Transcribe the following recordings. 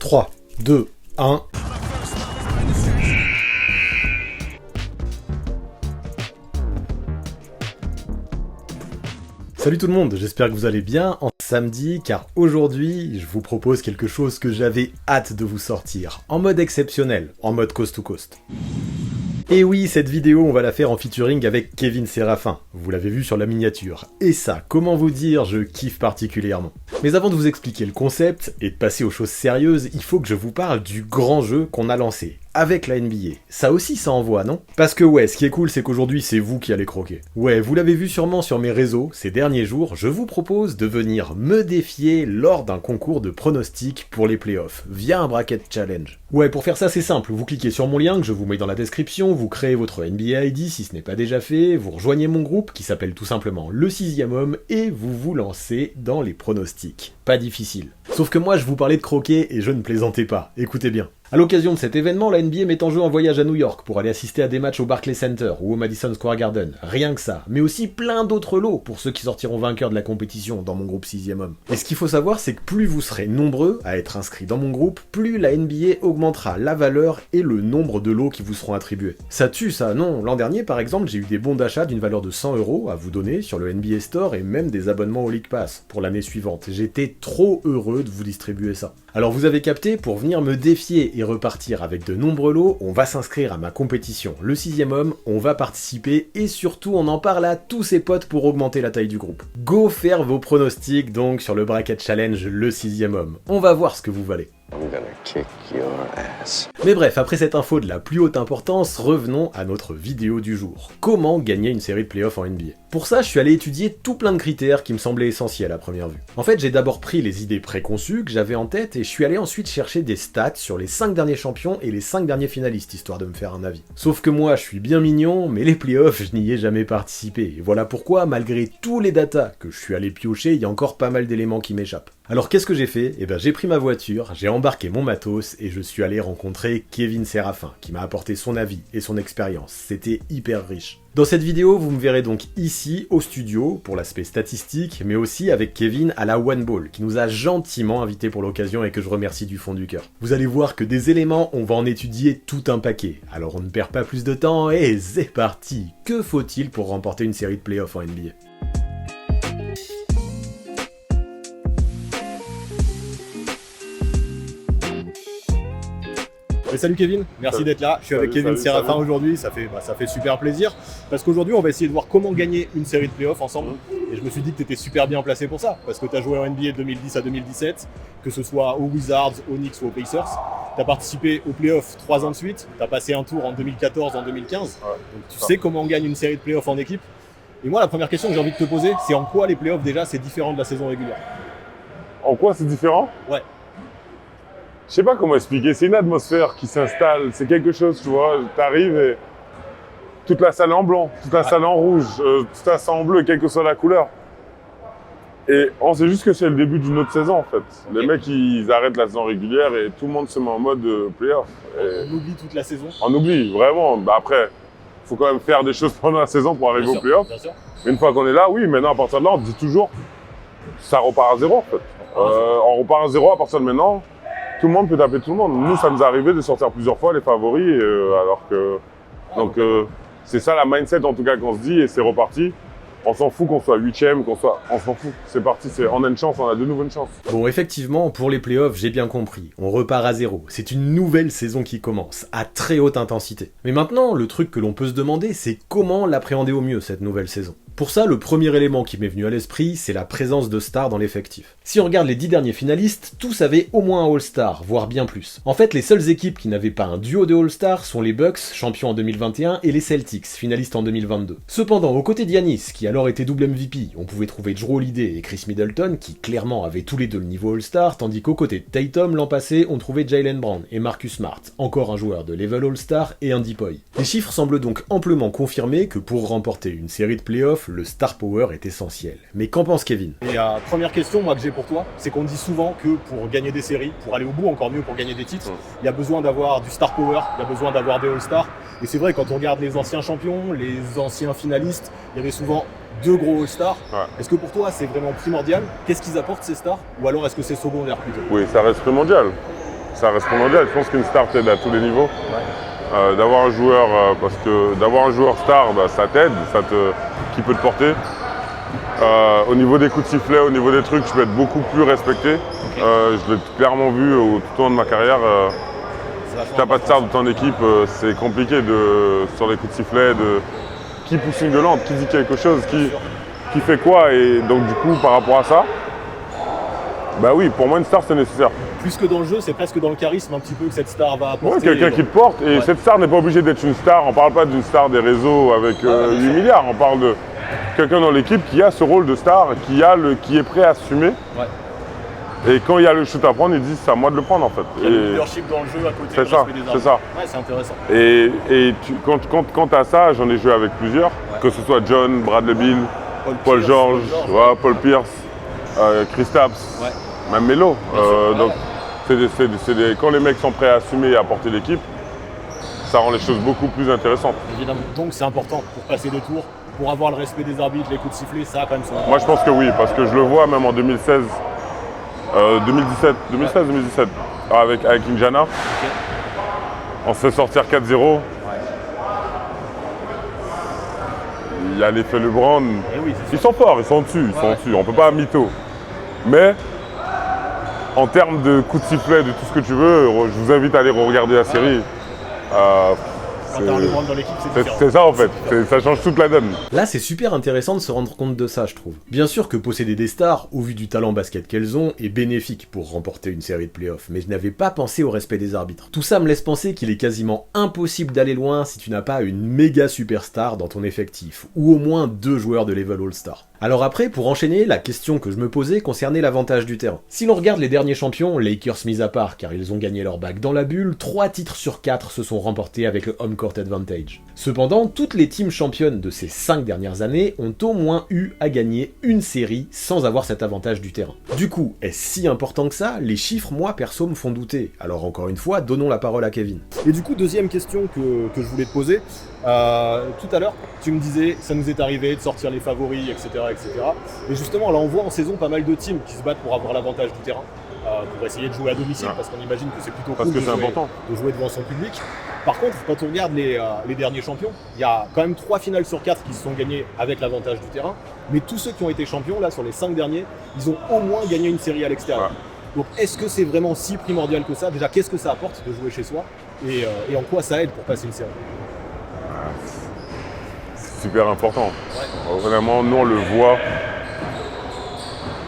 3, 2, 1... Salut tout le monde, j'espère que vous allez bien en samedi, car aujourd'hui, je vous propose quelque chose que j'avais hâte de vous sortir, en mode exceptionnel, en mode coast to coast. Et oui, cette vidéo, on va la faire en featuring avec Kevin Séraphin. Vous l'avez vu sur la miniature. Et ça, comment vous dire, je kiffe particulièrement. Mais avant de vous expliquer le concept et de passer aux choses sérieuses, il faut que je vous parle du grand jeu qu'on a lancé. Avec la NBA. Ça aussi, ça envoie, non? Parce que ouais, ce qui est cool, c'est qu'aujourd'hui, c'est vous qui allez croquer. Ouais, vous l'avez vu sûrement sur mes réseaux, ces derniers jours, je vous propose de venir me défier lors d'un concours de pronostics pour les playoffs, via un bracket challenge. Ouais, pour faire ça, c'est simple, vous cliquez sur mon lien que je vous mets dans la description, vous créez votre NBA ID si ce n'est pas déjà fait, vous rejoignez mon groupe qui s'appelle tout simplement Le 6ème Homme et vous vous lancez dans les pronostics. Pas difficile. Sauf que moi, je vous parlais de croquer et je ne plaisantais pas. Écoutez bien. À l'occasion de cet événement, la NBA met en jeu un voyage à New York pour aller assister à des matchs au Barclays Center ou au Madison Square Garden. Rien que ça. Mais aussi plein d'autres lots pour ceux qui sortiront vainqueurs de la compétition dans mon groupe 6ème Homme. Et ce qu'il faut savoir, c'est que plus vous serez nombreux à être inscrits dans mon groupe, plus la NBA augmentera la valeur et le nombre de lots qui vous seront attribués. Ça tue ça, non? L'an dernier, par exemple, j'ai eu des bons d'achat d'une valeur de 100 € à vous donner sur le NBA Store et même des abonnements au League Pass pour l'année suivante. J'étais trop heureux de vous distribuer ça. Alors vous avez capté, pour venir me défier et repartir avec de nombreux lots, on va s'inscrire à ma compétition Le 6ème Homme, on va participer et surtout on en parle à tous ses potes pour augmenter la taille du groupe. Go faire vos pronostics donc sur le bracket challenge Le 6ème Homme. On va voir ce que vous valez. I'm gonna kick your ass. Mais bref, après cette info de la plus haute importance, revenons à notre vidéo du jour. Comment gagner une série de playoffs en NBA? Pour ça, je suis allé étudier tout plein de critères qui me semblaient essentiels à première vue. En fait, j'ai d'abord pris les idées préconçues que j'avais en tête et je suis allé ensuite chercher des stats sur les 5 derniers champions et les 5 derniers finalistes, histoire de me faire un avis. Sauf que moi, je suis bien mignon, mais les playoffs, je n'y ai jamais participé. Et voilà pourquoi, malgré tous les datas que je suis allé piocher, il y a encore pas mal d'éléments qui m'échappent. Alors qu'est-ce que j'ai fait? Eh ben j'ai pris ma voiture, j'ai embarqué mon matos et je suis allé rencontrer Kevin Séraphin, qui m'a apporté son avis et son expérience. C'était hyper riche. Dans cette vidéo, vous me verrez donc ici, au studio, pour l'aspect statistique, mais aussi avec Kevin à la One Ball, qui nous a gentiment invités pour l'occasion et que je remercie du fond du cœur. Vous allez voir que des éléments, on va en étudier tout un paquet. Alors on ne perd pas plus de temps et c'est parti! Que faut-il pour remporter une série de playoffs en NBA? Salut Kevin, merci d'être là. Je suis avec Kevin Séraphin aujourd'hui, ça fait super plaisir. Parce qu'aujourd'hui, on va essayer de voir comment gagner une série de playoffs ensemble. Et je me suis dit que tu étais super bien placé pour ça. Parce que tu as joué en NBA de 2010 à 2017, que ce soit aux Wizards, aux Knicks ou aux Pacers. Tu as participé aux playoffs 3 ans de suite. Tu as passé un tour en 2014, en 2015. Donc tu sais comment on gagne une série de playoffs en équipe. Et moi, la première question que j'ai envie de te poser, c'est en quoi les playoffs déjà c'est différent de la saison régulière? En quoi c'est différent? Ouais. Je sais pas comment expliquer, c'est une atmosphère qui s'installe, c'est quelque chose, tu vois, t'arrives et toute la salle est en blanc, toute la salle est en rouge, toute la salle en bleu, quelle que soit la couleur. Et on sait juste que c'est le début d'une autre saison en fait. Okay. Les mecs ils arrêtent la saison régulière et tout le monde se met en mode playoff. On oublie toute la saison? On oublie, vraiment. Bah après, faut quand même faire des choses pendant la saison pour arriver au playoff. Mais une fois qu'on est là, oui, maintenant à partir de là, on dit toujours, ça repart à zéro en fait. On repart à zéro à partir de maintenant. Tout le monde peut taper tout le monde. Nous, ça nous est arrivé de sortir plusieurs fois les favoris, alors que... Donc, c'est ça la mindset en tout cas qu'on se dit et c'est reparti. On s'en fout qu'on soit 8ème, qu'on soit... On s'en fout, c'est parti, on a une chance, on a de nouveau une chance. Bon, effectivement, pour les playoffs, j'ai bien compris. On repart à zéro. C'est une nouvelle saison qui commence, à très haute intensité. Mais maintenant, le truc que l'on peut se demander, c'est comment l'appréhender au mieux, cette nouvelle saison. Pour ça, le premier élément qui m'est venu à l'esprit, c'est la présence de stars dans l'effectif. Si on regarde les 10 derniers finalistes, tous avaient au moins un All-Star, voire bien plus. En fait, les seules équipes qui n'avaient pas un duo de All-Star sont les Bucks, champions en 2021, et les Celtics, finalistes en 2022. Cependant, aux côtés d'Giannis, qui alors était double MVP, on pouvait trouver Jrue Holiday et Chris Middleton, qui clairement avaient tous les deux le niveau All-Star, tandis qu'aux côtés de Tatum, l'an passé, on trouvait Jaylen Brown et Marcus Smart, encore un joueur de level All-Star et un Deepoy. Les chiffres semblent donc amplement confirmer que pour remporter une série de playoffs, le star power est essentiel. Mais qu'en pense Kevin? Et première question, moi, que j'ai pour toi, c'est qu'on dit souvent que pour gagner des séries, pour aller au bout, encore mieux pour gagner des titres, il y a besoin d'avoir du star power, il y a besoin d'avoir des All-Stars. Et c'est vrai, quand on regarde les anciens champions, les anciens finalistes, il y avait souvent 2 gros All-Stars. Ouais. Est-ce que pour toi, c'est vraiment primordial? Qu'est-ce qu'ils apportent ces stars? Ou alors est-ce que c'est secondaire plutôt? Oui, ça reste primordial. ça reste primordial. Je pense qu'une star t'aide à tous les niveaux. D'avoir un joueur, parce que d'avoir un joueur star, bah, ça t'aide, qui peut te porter. Au niveau des coups de sifflet, au niveau des trucs, je peux être beaucoup plus respecté. Je l'ai clairement vu tout au long de ma carrière. Si t'as pas de star de ton équipe, c'est compliqué sur les coups de sifflet, qui pousse une gueulante, qui dit quelque chose, qui fait quoi. Et donc du coup, par rapport à ça, bah oui, pour moi une star c'est nécessaire. Plus que dans le jeu, c'est presque dans le charisme un petit peu que cette star va apporter. Ouais, quelqu'un qui te porte, et cette star n'est pas obligée d'être une star. On parle pas d'une star des réseaux avec 8 milliards, on parle de quelqu'un dans l'équipe qui a ce rôle de star, qui est prêt à assumer. Et quand il y a le shoot à prendre, ils disent c'est à moi de le prendre en fait. Il y a le leadership dans le jeu à côté c'est du ça, respect des armes. c'est ça. Ouais, c'est intéressant. Et quand tu as ça, j'en ai joué avec plusieurs, que ce soit John, Bradley Beal, Paul George, Paul Pierce, Kristaps, même Melo. Donc quand les mecs sont prêts à assumer et à porter l'équipe, ça rend les choses beaucoup plus intéressantes. Évidemment. Donc c'est important pour passer des tours, pour avoir le respect des arbitres, les coups de sifflet, ça a quand même son... Moi je pense que oui, parce que je le vois même en 2016. 2016-2017 avec Indiana. On se fait sortir 4-0. Il y a l'effet LeBron. Ils sont forts, ils sont dessus, On peut pas mytho. Mais en termes de coups de sifflet, de tout ce que tu veux, je vous invite à aller regarder la série. Quand t'as un LeBron dans l'équipe, c'est différent. C'est ça en fait, ça change toute la donne. Là, c'est super intéressant de se rendre compte de ça, je trouve. Bien sûr que posséder des stars, au vu du talent basket qu'elles ont, est bénéfique pour remporter une série de playoffs, mais je n'avais pas pensé au respect des arbitres. Tout ça me laisse penser qu'il est quasiment impossible d'aller loin si tu n'as pas une méga superstar dans ton effectif, ou au moins 2 joueurs de level All-Star. Alors après, pour enchaîner, la question que je me posais concernait l'avantage du terrain. Si l'on regarde les derniers champions, Lakers mis à part car ils ont gagné leur bague dans la bulle, 3 titres sur 4 se sont remportés avec le home court advantage. Cependant, toutes les teams championnes de ces 5 dernières années ont au moins eu à gagner une série sans avoir cet avantage du terrain. Du coup, est-ce si important que ça? Les chiffres, moi, perso, me font douter. Alors encore une fois, donnons la parole à Kevin. Et du coup, deuxième question que je voulais te poser. Tout à l'heure, tu me disais, ça nous est arrivé de sortir les favoris, etc. etc. Et justement, là, on voit en saison pas mal de teams qui se battent pour avoir l'avantage du terrain, pour essayer de jouer à domicile, parce qu'on imagine que c'est plutôt cool de jouer devant son public. Par contre, quand on regarde les derniers champions, il y a quand même 3 finales sur 4 qui se sont gagnées avec l'avantage du terrain, mais tous ceux qui ont été champions, là, sur les 5 derniers, ils ont au moins gagné une série à l'extérieur. Donc, est-ce que c'est vraiment si primordial que ça? Déjà, qu'est-ce que ça apporte de jouer chez soi, et en quoi ça aide pour passer une série? C'est super important. Vraiment, nous on le voit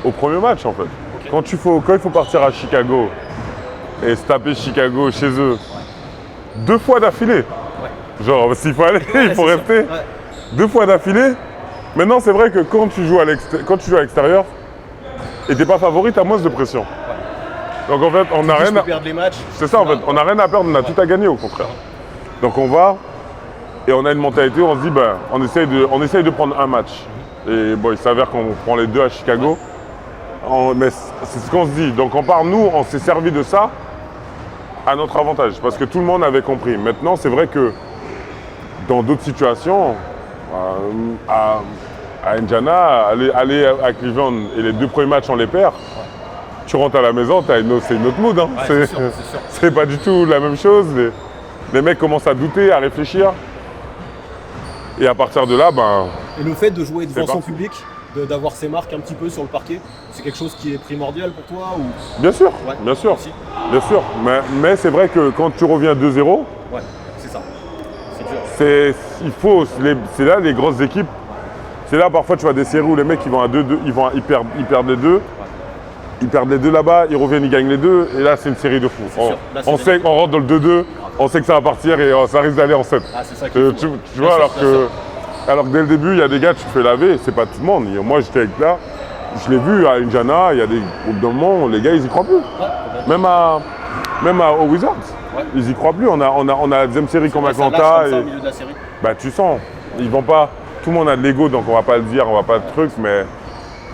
au premier match en fait. Quand il faut partir à Chicago et se taper Chicago chez eux 2 fois d'affilée. Genre s'il faut aller, il faut rester 2 fois d'affilée. Maintenant c'est vrai que quand tu joues à l'extérieur et t'es pas favori, t'as moins de pression. Donc en fait on n'a rien à perdre les matchs. C'est ça en fait, on n'a rien à perdre, on a tout à gagner au contraire. Donc on va. Et on a une mentalité où on se dit, ben, on essaye de prendre un match. Et bon, il s'avère qu'on prend les 2 à Chicago. Mais c'est ce qu'on se dit. Donc on part, nous, on s'est servi de ça à notre avantage. Parce que tout le monde avait compris. Maintenant, c'est vrai que dans d'autres situations, à Indiana, aller à Cleveland et les 2 premiers matchs, on les perd. Tu rentres à la maison, c'est une autre mood. Hein. C'est pas du tout la même chose. Les mecs commencent à douter, à réfléchir. Et à partir de là, Et le fait de jouer devant son public, d'avoir ses marques un petit peu sur le parquet, c'est quelque chose qui est primordial pour toi ou... Bien sûr, bien sûr. Mais c'est vrai que quand tu reviens 2-0, c'est ça. C'est dur. C'est là les grosses équipes. C'est là parfois tu vois des séries où les mecs ils vont à 2-2, ils perdent les 2. Ils perdent les 2 là-bas, ils reviennent, ils gagnent les 2, et là c'est une série de fous. On sait qu'on rentre dans le 2-2, on sait que ça va partir et ça risque d'aller en 7. C'est ça tu vois, alors que dès le début, il y a des gars, tu te fais laver, c'est pas tout le monde. Moi j'étais avec là, je l'ai vu à Indiana, il y a des groupes dans le monde, les gars ils y croient plus. Même aux Wizards, ils y croient plus. On a la deuxième série comme Atlanta. Tu sens, ils vont pas. Tout le monde a de l'ego, donc on va pas le dire, on va pas le truc, mais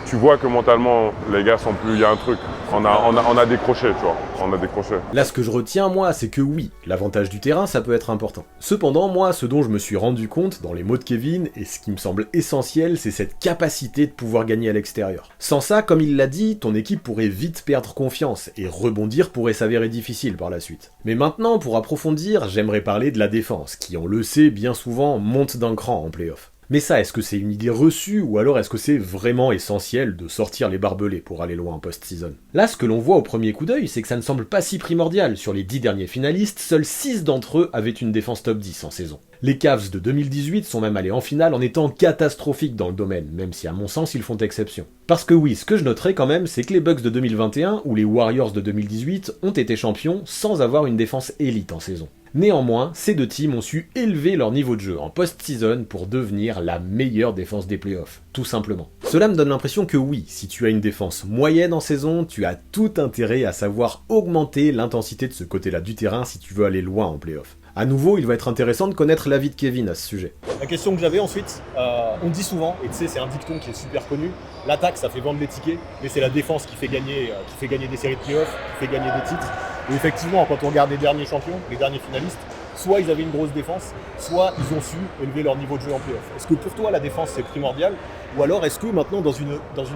tu vois que mentalement, les gars sont plus... Il y a un truc. On a décroché, tu vois. On a décroché. Là, ce que je retiens, moi, c'est que oui, l'avantage du terrain, ça peut être important. Cependant, moi, ce dont je me suis rendu compte dans les mots de Kevin, et ce qui me semble essentiel, c'est cette capacité de pouvoir gagner à l'extérieur. Sans ça, comme il l'a dit, ton équipe pourrait vite perdre confiance, et rebondir pourrait s'avérer difficile par la suite. Mais maintenant, pour approfondir, j'aimerais parler de la défense, qui, on le sait, bien souvent, monte d'un cran en play-off. Mais ça, est-ce que c'est une idée reçue, ou alors est-ce que c'est vraiment essentiel de sortir les barbelés pour aller loin en post-season? Là, ce que l'on voit au premier coup d'œil, c'est que ça ne semble pas si primordial. Sur les 10 derniers finalistes, seuls 6 d'entre eux avaient une défense top 10 en saison. Les Cavs de 2018 sont même allés en finale en étant catastrophiques dans le domaine, même si à mon sens ils font exception. Parce que oui, ce que je noterai quand même, c'est que les Bucks de 2021 ou les Warriors de 2018 ont été champions sans avoir une défense élite en saison. Néanmoins, ces deux teams ont su élever leur niveau de jeu en post-season pour devenir la meilleure défense des playoffs, tout simplement. Cela me donne l'impression que oui, si tu as une défense moyenne en saison, tu as tout intérêt à savoir augmenter l'intensité de ce côté-là du terrain si tu veux aller loin en playoffs. À nouveau, il va être intéressant de connaître l'avis de Kevin à ce sujet. La question que j'avais ensuite, on dit souvent, et tu sais, c'est un dicton qui est super connu, l'attaque ça fait vendre les tickets, mais c'est la défense qui fait gagner des séries de playoffs, qui fait gagner des titres. Et effectivement, quand on regarde les derniers champions, les derniers finalistes, soit ils avaient une grosse défense, soit ils ont su élever leur niveau de jeu en playoff. Est-ce que pour toi la défense c'est primordial, ou alors est-ce que maintenant dans une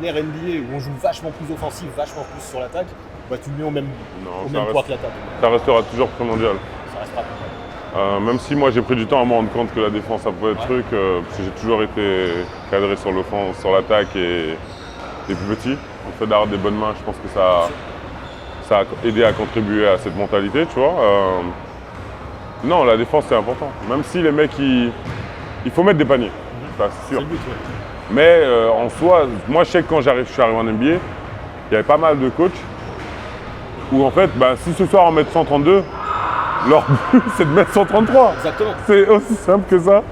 ère NBA où on joue vachement plus offensif, vachement plus sur l'attaque, bah tu le mets au même poids que l'attaque? Ça restera toujours primordial. Ça restera primordial. Même si moi j'ai pris du temps à me rendre compte que la défense ça pouvait être truc, parce que j'ai toujours été cadré sur l'offense, sur l'attaque et plus petit. Le fait d'avoir des bonnes mains, je pense que ça a aidé à contribuer à cette mentalité, tu vois. Non, la défense c'est important. Même si les mecs, il faut mettre des paniers, ça, c'est sûr. C'est le but, ouais. Mais en soi, moi je sais que quand je suis arrivé en NBA, il y avait pas mal de coachs où en fait, si ce soir on met 132, leur but c'est de mettre 133. Exactement. C'est aussi simple que ça.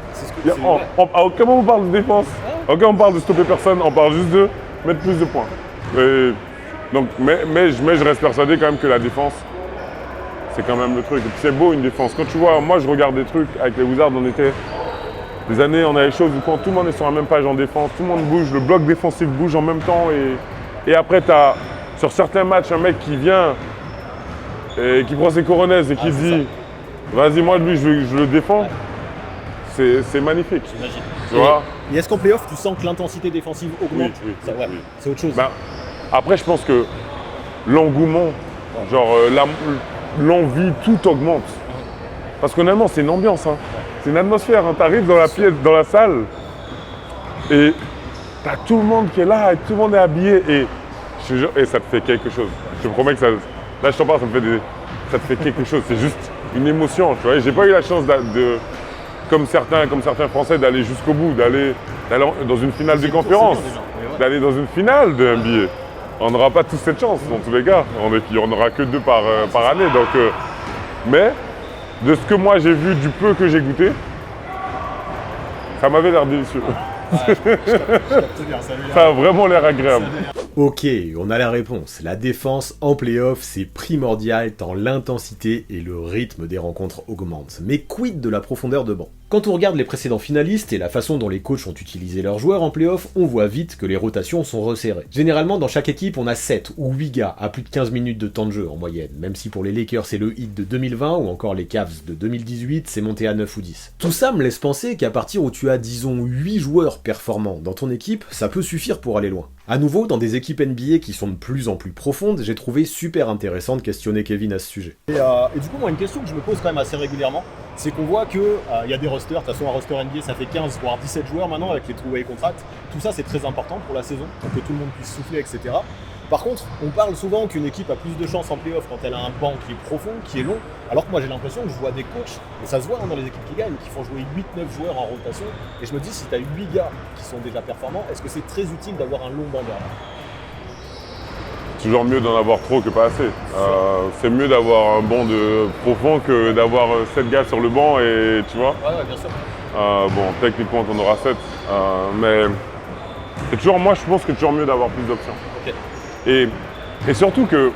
À aucun moment on parle de défense, à aucun moment on parle de stopper personne, on parle juste de mettre plus de points. Et donc, mais je reste persuadé quand même que la défense, c'est quand même le truc. Et puis c'est beau une défense. Quand tu vois, moi je regarde des trucs avec les Wizards, on était des années, on a des choses où quand tout le monde est sur la même page en défense, tout le monde bouge, le bloc défensif bouge en même temps. Et après, tu as sur certains matchs un mec qui vient et qui prend ses coronaises et qui dit vas-y, moi lui je le défends. C'est magnifique. J'imagine. Tu vois? Et est-ce qu'en playoff, tu sens que l'intensité défensive augmente? Oui. C'est autre chose. Après, je pense que l'engouement, l'envie, tout augmente. Parce qu'honnêtement, c'est une ambiance, hein. C'est une atmosphère. Hein. Tu arrives dans la pièce, dans la salle, et tu as tout le monde qui est là, et tout le monde est habillé, et ça te fait quelque chose. Je te promets que ça. Là, je t'en parle, ça te fait quelque chose. C'est juste une émotion, tu vois. J'ai pas eu la chance comme certains Français, d'aller jusqu'au bout, d'aller dans une finale de conférence, d'aller dans une finale de NBA. On n'aura pas tous cette chance, dans tous les cas. On n'aura que 2 par année. Donc, mais de ce que moi j'ai vu, du peu que j'ai goûté, ça m'avait l'air délicieux. Ça a vraiment l'air agréable. Ok, on a la réponse. La défense en playoff, c'est primordial tant l'intensité et le rythme des rencontres augmentent. Mais quid de la profondeur de banc? Quand on regarde les précédents finalistes et la façon dont les coachs ont utilisé leurs joueurs en playoff, on voit vite que les rotations sont resserrées. Généralement, dans chaque équipe, on a 7 ou 8 gars à plus de 15 minutes de temps de jeu en moyenne, même si pour les Lakers c'est le Heat de 2020 ou encore les Cavs de 2018, c'est monté à 9 ou 10. Tout ça me laisse penser qu'à partir où tu as, disons, 8 joueurs performants dans ton équipe, ça peut suffire pour aller loin. À nouveau, dans des équipes NBA qui sont de plus en plus profondes, j'ai trouvé super intéressant de questionner Kevin à ce sujet. Et du coup, moi, une question que je me pose quand même assez régulièrement, c'est qu'on voit qu'il y a des rosters, de toute façon un roster NBA ça fait 15 voire 17 joueurs maintenant avec les two-way contracts, tout ça c'est très important pour la saison, pour que tout le monde puisse souffler, etc. Par contre, on parle souvent qu'une équipe a plus de chances en playoff quand elle a un banc qui est profond, qui est long, alors que moi j'ai l'impression que je vois des coachs, et ça se voit dans les équipes qui gagnent, qui font jouer 8-9 joueurs en rotation, et je me dis si tu as 8 gars qui sont déjà performants, est-ce que c'est très utile d'avoir un long banc derrière? Toujours mieux d'en avoir trop que pas assez. C'est mieux d'avoir un banc profond que d'avoir 7 gars sur le banc et tu vois. Ouais, bien sûr. Bon, techniquement on en aura 7, mais c'est toujours, moi je pense que c'est toujours mieux d'avoir plus d'options. Okay. Et surtout qu'il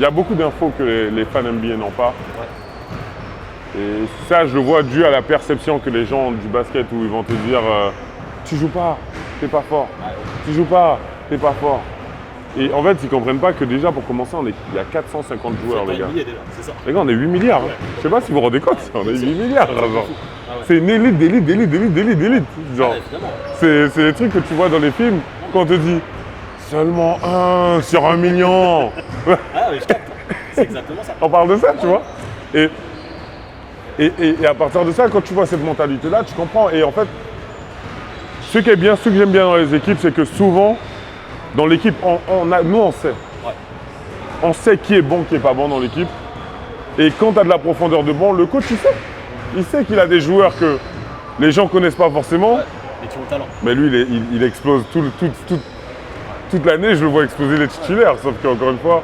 y a beaucoup d'infos que les fans NBA n'ont pas. Ouais. Et ça je le vois dû à la perception que les gens du basket où ils vont te dire tu joues pas, t'es pas fort, tu joues pas. t'es pas fort. Et en fait, ils comprennent pas que déjà, pour commencer, il y a 450 joueurs, les gars. C'est ça. Les gars, on est 8 milliards. Hein. Ouais. Je sais pas si vous vous rendez compte, on est 8 milliards. Genre. Ah ouais. C'est une élite d'élite, d'élite, d'élite, d'élite, d'élite. Genre, Ouais, évidemment. c'est les trucs que tu vois dans les films quand on te dit seulement 1 sur 1 million. Ah mais je capte. C'est exactement ça. On parle de ça, tu vois. Et à partir de ça, quand tu vois cette mentalité-là, tu comprends. Et en fait, ce que j'aime bien dans les équipes, c'est que souvent, dans l'équipe, nous, on sait. Ouais. On sait qui est bon, qui est pas bon dans l'équipe. Et quand tu as de la profondeur de banc, le coach, il sait. Il sait qu'il a des joueurs que les gens connaissent pas forcément. Ouais. Et qui ont le talent. Mais lui, il explose toute l'année, je le vois exploser les titulaires. Sauf qu'encore une fois,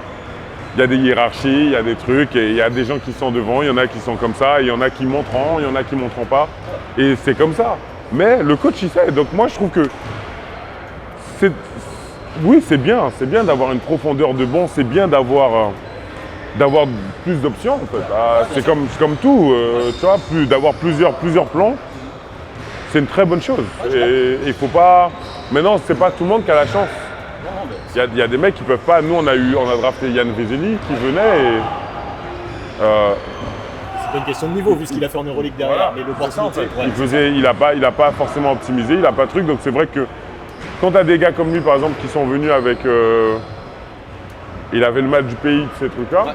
il y a des hiérarchies, il y a des trucs, et il y a des gens qui sont devant, il y en a qui sont comme ça, il y en a qui monteront, il y en a qui monteront pas. Et c'est comme ça. Mais le coach, il sait. Donc moi, je trouve que oui, c'est bien d'avoir une profondeur de banc, c'est bien d'avoir plus d'options en fait. C'est comme tout, tu vois, d'avoir plusieurs plans, c'est une très bonne chose. Et il faut pas. Maintenant, c'est pas tout le monde qui a la chance. Il y a des mecs qui peuvent pas. Nous, on a drafté Yann Vezeli qui venait et. C'est pas une question de niveau vu ce qu'il a fait en Euroleague derrière, Voilà, mais l'opportunité. Il a pas forcément optimisé, il a pas de truc. Donc c'est vrai que quand tu as des gars comme lui, par exemple, qui sont venus avec. Il avait le match du pays, ces trucs-là. Ouais.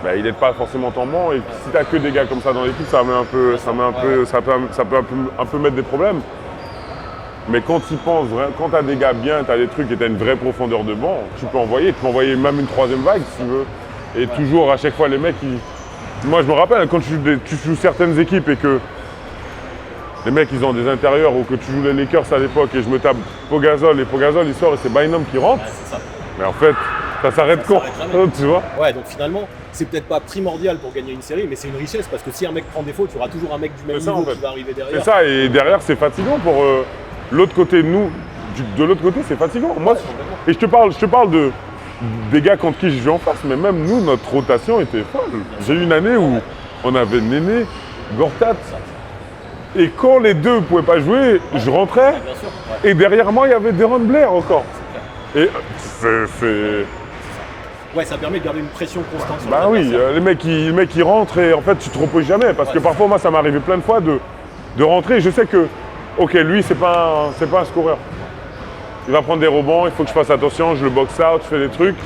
Bah, il n'aide pas forcément ton banc. Et si tu n'as que des gars comme ça dans l'équipe, ça peut un peu mettre des problèmes. Mais quand tu penses, quand tu as des gars bien, tu as des trucs et tu as une vraie profondeur de banc, tu peux envoyer même une troisième vague si tu veux. Et toujours, à chaque fois, les mecs, moi je me rappelle, quand tu joues certaines équipes et que les mecs ils ont des intérieurs ou que tu joues les Lakers à l'époque et je me tape Pogazol et Pogazol il sort et c'est Bynum qui rentre. Ouais, c'est ça. Mais en fait, ça s'arrête quand tu vois. Ouais, donc finalement, c'est peut-être pas primordial pour gagner une série, mais c'est une richesse parce que si un mec prend défaut, tu auras toujours un mec du même niveau en fait. Qui va arriver derrière. C'est ça, et derrière c'est fatigant pour l'autre côté de nous. De l'autre côté, c'est fatigant. Moi, et je te parle des gars contre qui je joue en face, mais même nous, notre rotation était folle. J'ai eu une année où on avait Néné, Gortat, et quand les deux ne pouvaient pas jouer, je rentrais, et derrière moi, il y avait Deron Blair encore. Et c'est... Ouais, ça permet de garder une pression constante sur Bah oui, les mecs ils rentrent et en fait tu te reposes jamais. Parce que parfois moi ça m'est arrivé plein de fois de rentrer et je sais que, ok, lui c'est pas un scoreur. Il va prendre des rebonds, il faut que je fasse attention, je le box out, je fais des trucs.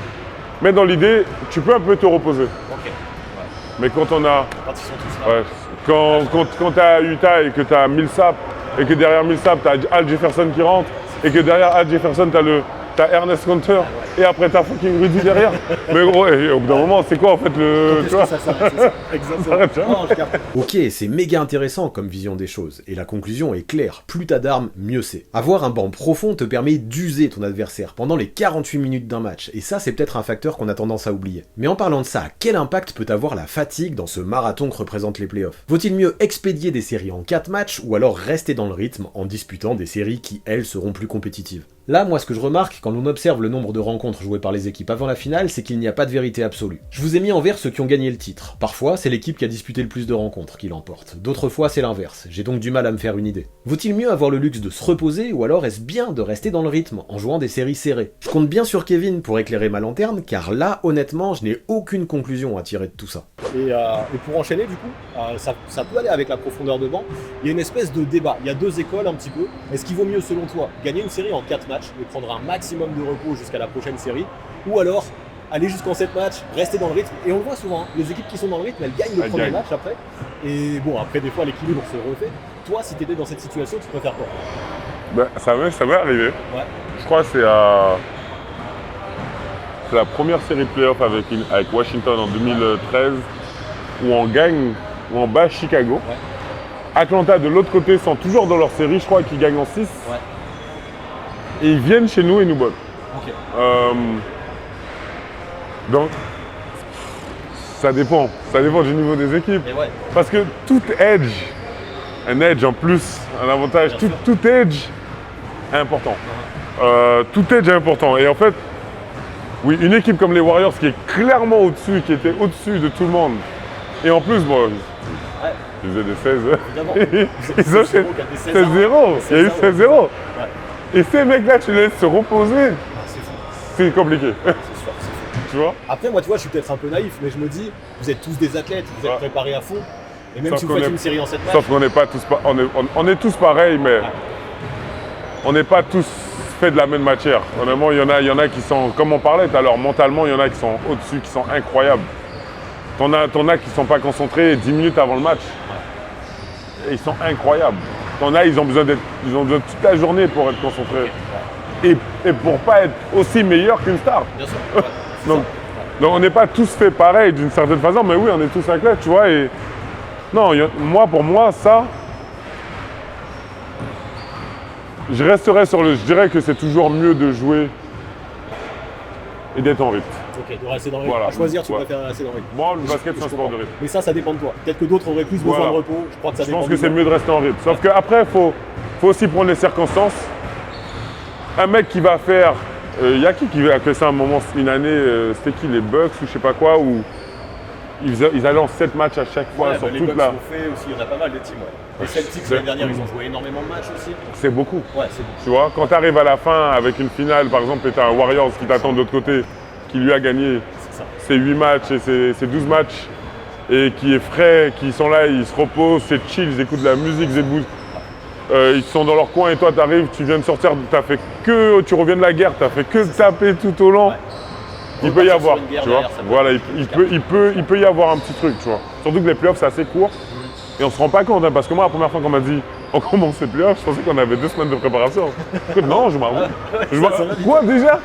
Mais dans l'idée, tu peux un peu te reposer. Okay. Ouais. Mais quand on a... Quand ils sont tous là. Ouais, quand tu as Utah et que tu as Millsap et que derrière Millsap tu as Al Jefferson qui rentre et que derrière Al Jefferson tu as Ernest Hunter et après tu as fucking Rudy derrière. Mais gros, au bout d'un moment, c'est quoi en fait le... Tu vois, ça s'arrête, c'est ça. Exactement. Ok, c'est méga intéressant comme vision des choses, et la conclusion est claire, plus t'as d'armes, mieux c'est. Avoir un banc profond te permet d'user ton adversaire pendant les 48 minutes d'un match, et ça c'est peut-être un facteur qu'on a tendance à oublier. Mais en parlant de ça, quel impact peut avoir la fatigue dans ce marathon que représentent les playoffs? Vaut-il mieux expédier des séries en 4 matchs, ou alors rester dans le rythme en disputant des séries qui, elles, seront plus compétitives? Là, moi, ce que je remarque quand on observe le nombre de rencontres jouées par les équipes avant la finale, c'est qu'il n'y a pas de vérité absolue. Je vous ai mis en vert ceux qui ont gagné le titre. Parfois, c'est l'équipe qui a disputé le plus de rencontres qui l'emporte. D'autres fois, c'est l'inverse. J'ai donc du mal à me faire une idée. Vaut-il mieux avoir le luxe de se reposer, ou alors est-ce bien de rester dans le rythme en jouant des séries serrées? Je compte bien sur Kevin pour éclairer ma lanterne, car là, honnêtement, je n'ai aucune conclusion à tirer de tout ça. Et pour enchaîner, du coup, ça peut aller avec la profondeur de banc. Il y a une espèce de débat. Il y a deux écoles un petit peu. Est-ce qu'il vaut mieux, selon toi, gagner une série en 4 matchs et prendre un maximum de repos jusqu'à la prochaine série, ou alors aller jusqu'en 7 matchs, rester dans le rythme? Et on le voit souvent, hein, les équipes qui sont dans le rythme, elles gagnent le premier match après. Et bon, après, des fois, l'équilibre se refait. Toi, si tu étais dans cette situation, tu préfères quoi? Ben, ça m'est arrivé. Ouais. Je crois que c'est la première série de playoff avec Washington en 2013 où on gagne, où on bat Chicago. Ouais. Atlanta de l'autre côté sont toujours dans leur série, je crois qu'ils gagnent en 6. Ouais. Et ils viennent chez nous et nous battent. Okay. Donc, ça dépend du niveau des équipes. Et ouais. Parce que tout edge, un edge en plus, un avantage, tout edge est important. Tout edge est important. Et en fait, oui, une équipe comme les Warriors qui est clairement au-dessus, qui était au-dessus de tout le monde. Et en plus, bon, ils faisaient des 16. Ils ont fait 16-0. Il y a eu 16-0. Et ces mecs-là, tu les laisses se reposer. Ah, c'est fou. C'est compliqué. C'est sûr, c'est fou. Tu vois? Après, moi, tu vois, je suis peut-être un peu naïf, mais je me dis, vous êtes tous des athlètes, vous êtes Ouais. préparés à fond. Et même Sauf si vous qu'on faites est- une série en 7 matchs, Sauf qu'on n'est pas tous, on est tous pareils, mais on n'est pas tous faits de la même matière. Honnêtement, il y en a qui sont, comme on parlait tout à l'heure, mentalement, il y en a qui sont au-dessus, qui sont incroyables. T'en as qui ne sont pas concentrés 10 minutes avant le match. Et ils sont incroyables. T'en as, ils ont besoin toute la journée pour être concentrés. Et pour pas être aussi meilleur qu'une star. bien sûr. Ouais, c'est Donc, ça. donc on n'est pas tous faits pareil d'une certaine façon, mais oui, on est tous athlètes, tu vois. Et non, pour moi, ça, je resterai sur je dirais que c'est toujours mieux de jouer et d'être en rythme. Ok, de rester dans le rythme. Voilà. À choisir, tu Ouais. préfères rester dans le rythme. Moi, le Je- basket, je c'est un sport comprends. de rythme. Mais ça dépend de toi. Peut-être que d'autres auraient plus besoin Voilà. de repos. Je crois que ça Je dépend pense du que c'est joueur. mieux de rester en rythme. Sauf qu'après, il faut aussi prendre les circonstances. Un mec qui va faire. Il y a qui a fait ça un moment, une année, c'était qui, les Bucks ou je sais pas quoi, où ils allaient en 7 matchs à chaque fois Ouais, sur bah, les toute Bucks la. l'ont fait aussi, il y en a pas mal de teams. Ouais. Les Celtics c'est- l'année dernière, ils ont joué énormément de matchs aussi. C'est beaucoup. Ouais, c'est bon. Tu vois, quand tu arrives à la fin avec une finale, par exemple, et tu as un Warriors qui t'attend de l'autre côté, qui lui a gagné C'est ça. ses 8 matchs et ses 12 matchs, et qui est frais, qui sont là, ils se reposent, c'est chill, ils écoutent de la musique, ils sont dans leur coin et toi tu arrives, tu viens de sortir, tu reviens de la guerre, tu fait que taper tout au long. Ouais. Il peut y Repartir sur avoir, une guerre tu vois. derrière, ça peut Voilà, être il peut y avoir un petit truc, tu vois. Surtout que les playoffs c'est assez court et on se rend pas compte, hein, parce que moi la première fois qu'on m'a dit on commence les playoffs, je pensais qu'on avait 2 semaines de préparation. Non, je m'en ça va vite. Quoi déjà?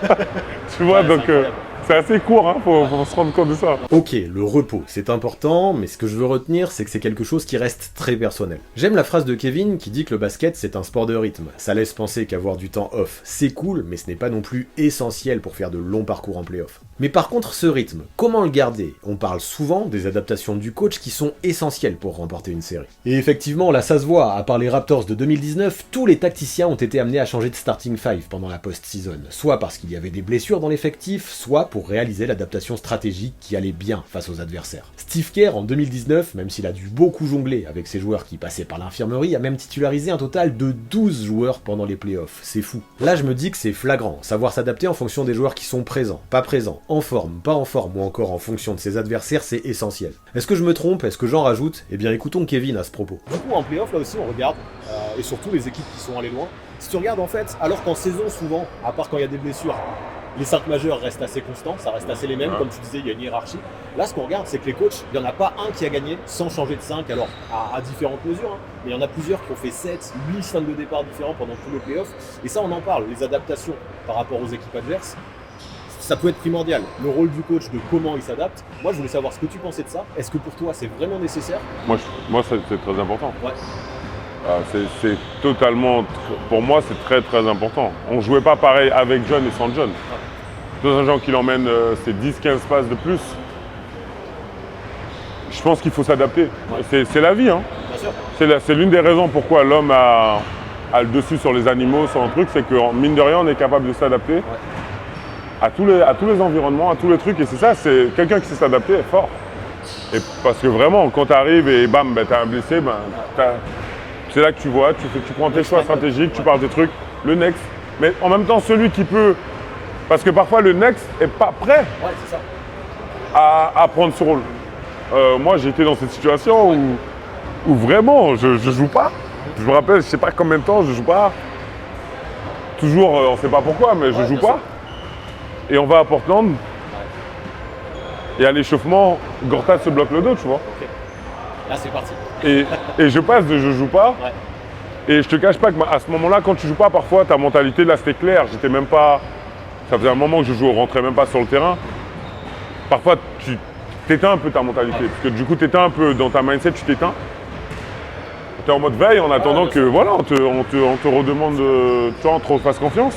Tu vois, Ouais, donc c'est incroyable. c'est assez court, hein, faut se rendre compte de ça. Ok, le repos, c'est important, mais ce que je veux retenir, c'est que c'est quelque chose qui reste très personnel. J'aime la phrase de Kevin qui dit que le basket, c'est un sport de rythme. Ça laisse penser qu'avoir du temps off, c'est cool, mais ce n'est pas non plus essentiel pour faire de longs parcours en playoff. Mais par contre, ce rythme, comment le garder? On parle souvent des adaptations du coach qui sont essentielles pour remporter une série. Et effectivement, là ça se voit, à part les Raptors de 2019, tous les tacticiens ont été amenés à changer de starting five pendant la post-season, soit parce qu'il y avait des blessures dans l'effectif, soit pour réaliser l'adaptation stratégique qui allait bien face aux adversaires. Steve Kerr, en 2019, même s'il a dû beaucoup jongler avec ses joueurs qui passaient par l'infirmerie, a même titularisé un total de 12 joueurs pendant les playoffs. C'est fou. Là, je me dis que c'est flagrant, savoir s'adapter en fonction des joueurs qui sont présents, pas présents, en forme, pas en forme, ou encore en fonction de ses adversaires, c'est essentiel. Est-ce que je me trompe? Est-ce que j'en rajoute? Eh bien, écoutons Kevin à ce propos. Du coup, en playoff, là aussi, on regarde, et surtout les équipes qui sont allées loin. Si tu regardes, en fait, alors qu'en saison, souvent, à part quand il y a des blessures, les 5 majeurs restent assez constants, ça reste assez les mêmes, Ouais. comme tu disais, il y a une hiérarchie. Là, ce qu'on regarde, c'est que les coachs, il n'y en a pas un qui a gagné sans changer de 5, alors à différentes mesures, hein, mais il y en a plusieurs qui ont fait 7, 8 5 de départ différents pendant tout le playoff. Et ça, on en parle, les adaptations par rapport aux équipes adverses. Ça peut être primordial, le rôle du coach, de comment il s'adapte. Moi, je voulais savoir ce que tu pensais de ça. Est-ce que pour toi, c'est vraiment nécessaire? Moi, c'est très important. Ouais. C'est totalement, pour moi, c'est très très important. On jouait pas pareil avec John et sans John. Dans un genre qui l'emmène ses 10-15 passes de plus. Je pense qu'il faut s'adapter. C'est la vie, hein. Bien sûr. C'est l'une des raisons pourquoi l'homme a le dessus sur les animaux, sur un truc, c'est que mine de rien, on est capable de s'adapter à tous les environnements, à tous les trucs. Et c'est ça, c'est quelqu'un qui sait s'adapter est fort. Et parce que vraiment, quand tu arrives et bam, ben, tu as un blessé, ben, c'est là que tu vois, tu prends tes choix stratégiques, tu parles des trucs, le next. Mais en même temps, celui qui peut. Parce que parfois, le next n'est pas prêt Ouais, c'est ça. à prendre ce rôle. Moi, j'ai été dans cette situation où vraiment, je joue pas. Je me rappelle, je sais pas combien de temps, je joue pas. Toujours, on sait pas pourquoi, mais je Ouais, joue bien pas. sûr. Et on va à Portland. Et à l'échauffement, Gortat se bloque le dos, tu vois. Ok. Là, c'est parti. Et je passe de je joue pas. Ouais. Et je te cache pas qu'à ce moment-là, quand tu joues pas, parfois ta mentalité, là c'était clair. J'étais même pas. Ça faisait un moment que je jouais, on rentrait même pas sur le terrain. Parfois, tu t'éteins un peu ta mentalité. Parce que du coup, tu éteins un peu dans ta mindset, tu t'éteins. Tu es en mode veille en attendant bien que sûr. voilà, on te redemande, tu vois, on te refasse confiance.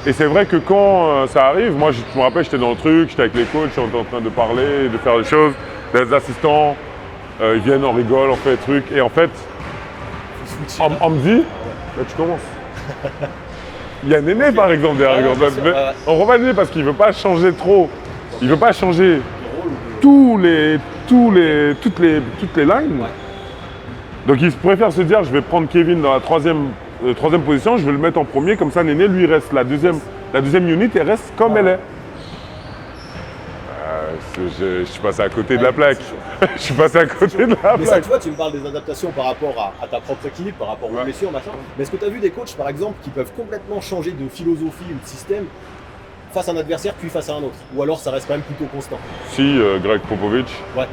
Et c'est vrai que quand ça arrive, moi je me rappelle, j'étais dans le truc, j'étais avec les coachs, on était en train de parler, de faire des choses. Les assistants, ils viennent, on rigole, on fait des trucs. Et en fait, on me dit, là, tu commences. Il y a Néné par exemple derrière. Ouais, bien sûr, ouais. On revoit Néné parce qu'il ne veut pas changer trop. Il ne veut pas changer Le rôle de- toutes les lignes. Ouais. Donc il préfère se dire, je vais prendre Kevin dans la troisième troisième position, je vais le mettre en premier, comme ça Néné, lui, il reste la deuxième unit et reste comme elle est. Je suis passé à côté de la plaque. Je suis passé à côté de la Mais ça, plaque. tu vois, tu me parles des adaptations par rapport à ta propre équilibre, par rapport aux blessures, machin. Mais est-ce que tu as vu des coachs, par exemple, qui peuvent complètement changer de philosophie ou de système face à un adversaire puis face à un autre? Ou alors ça reste quand même plutôt constant? Si, Greg Popovich. Ouais.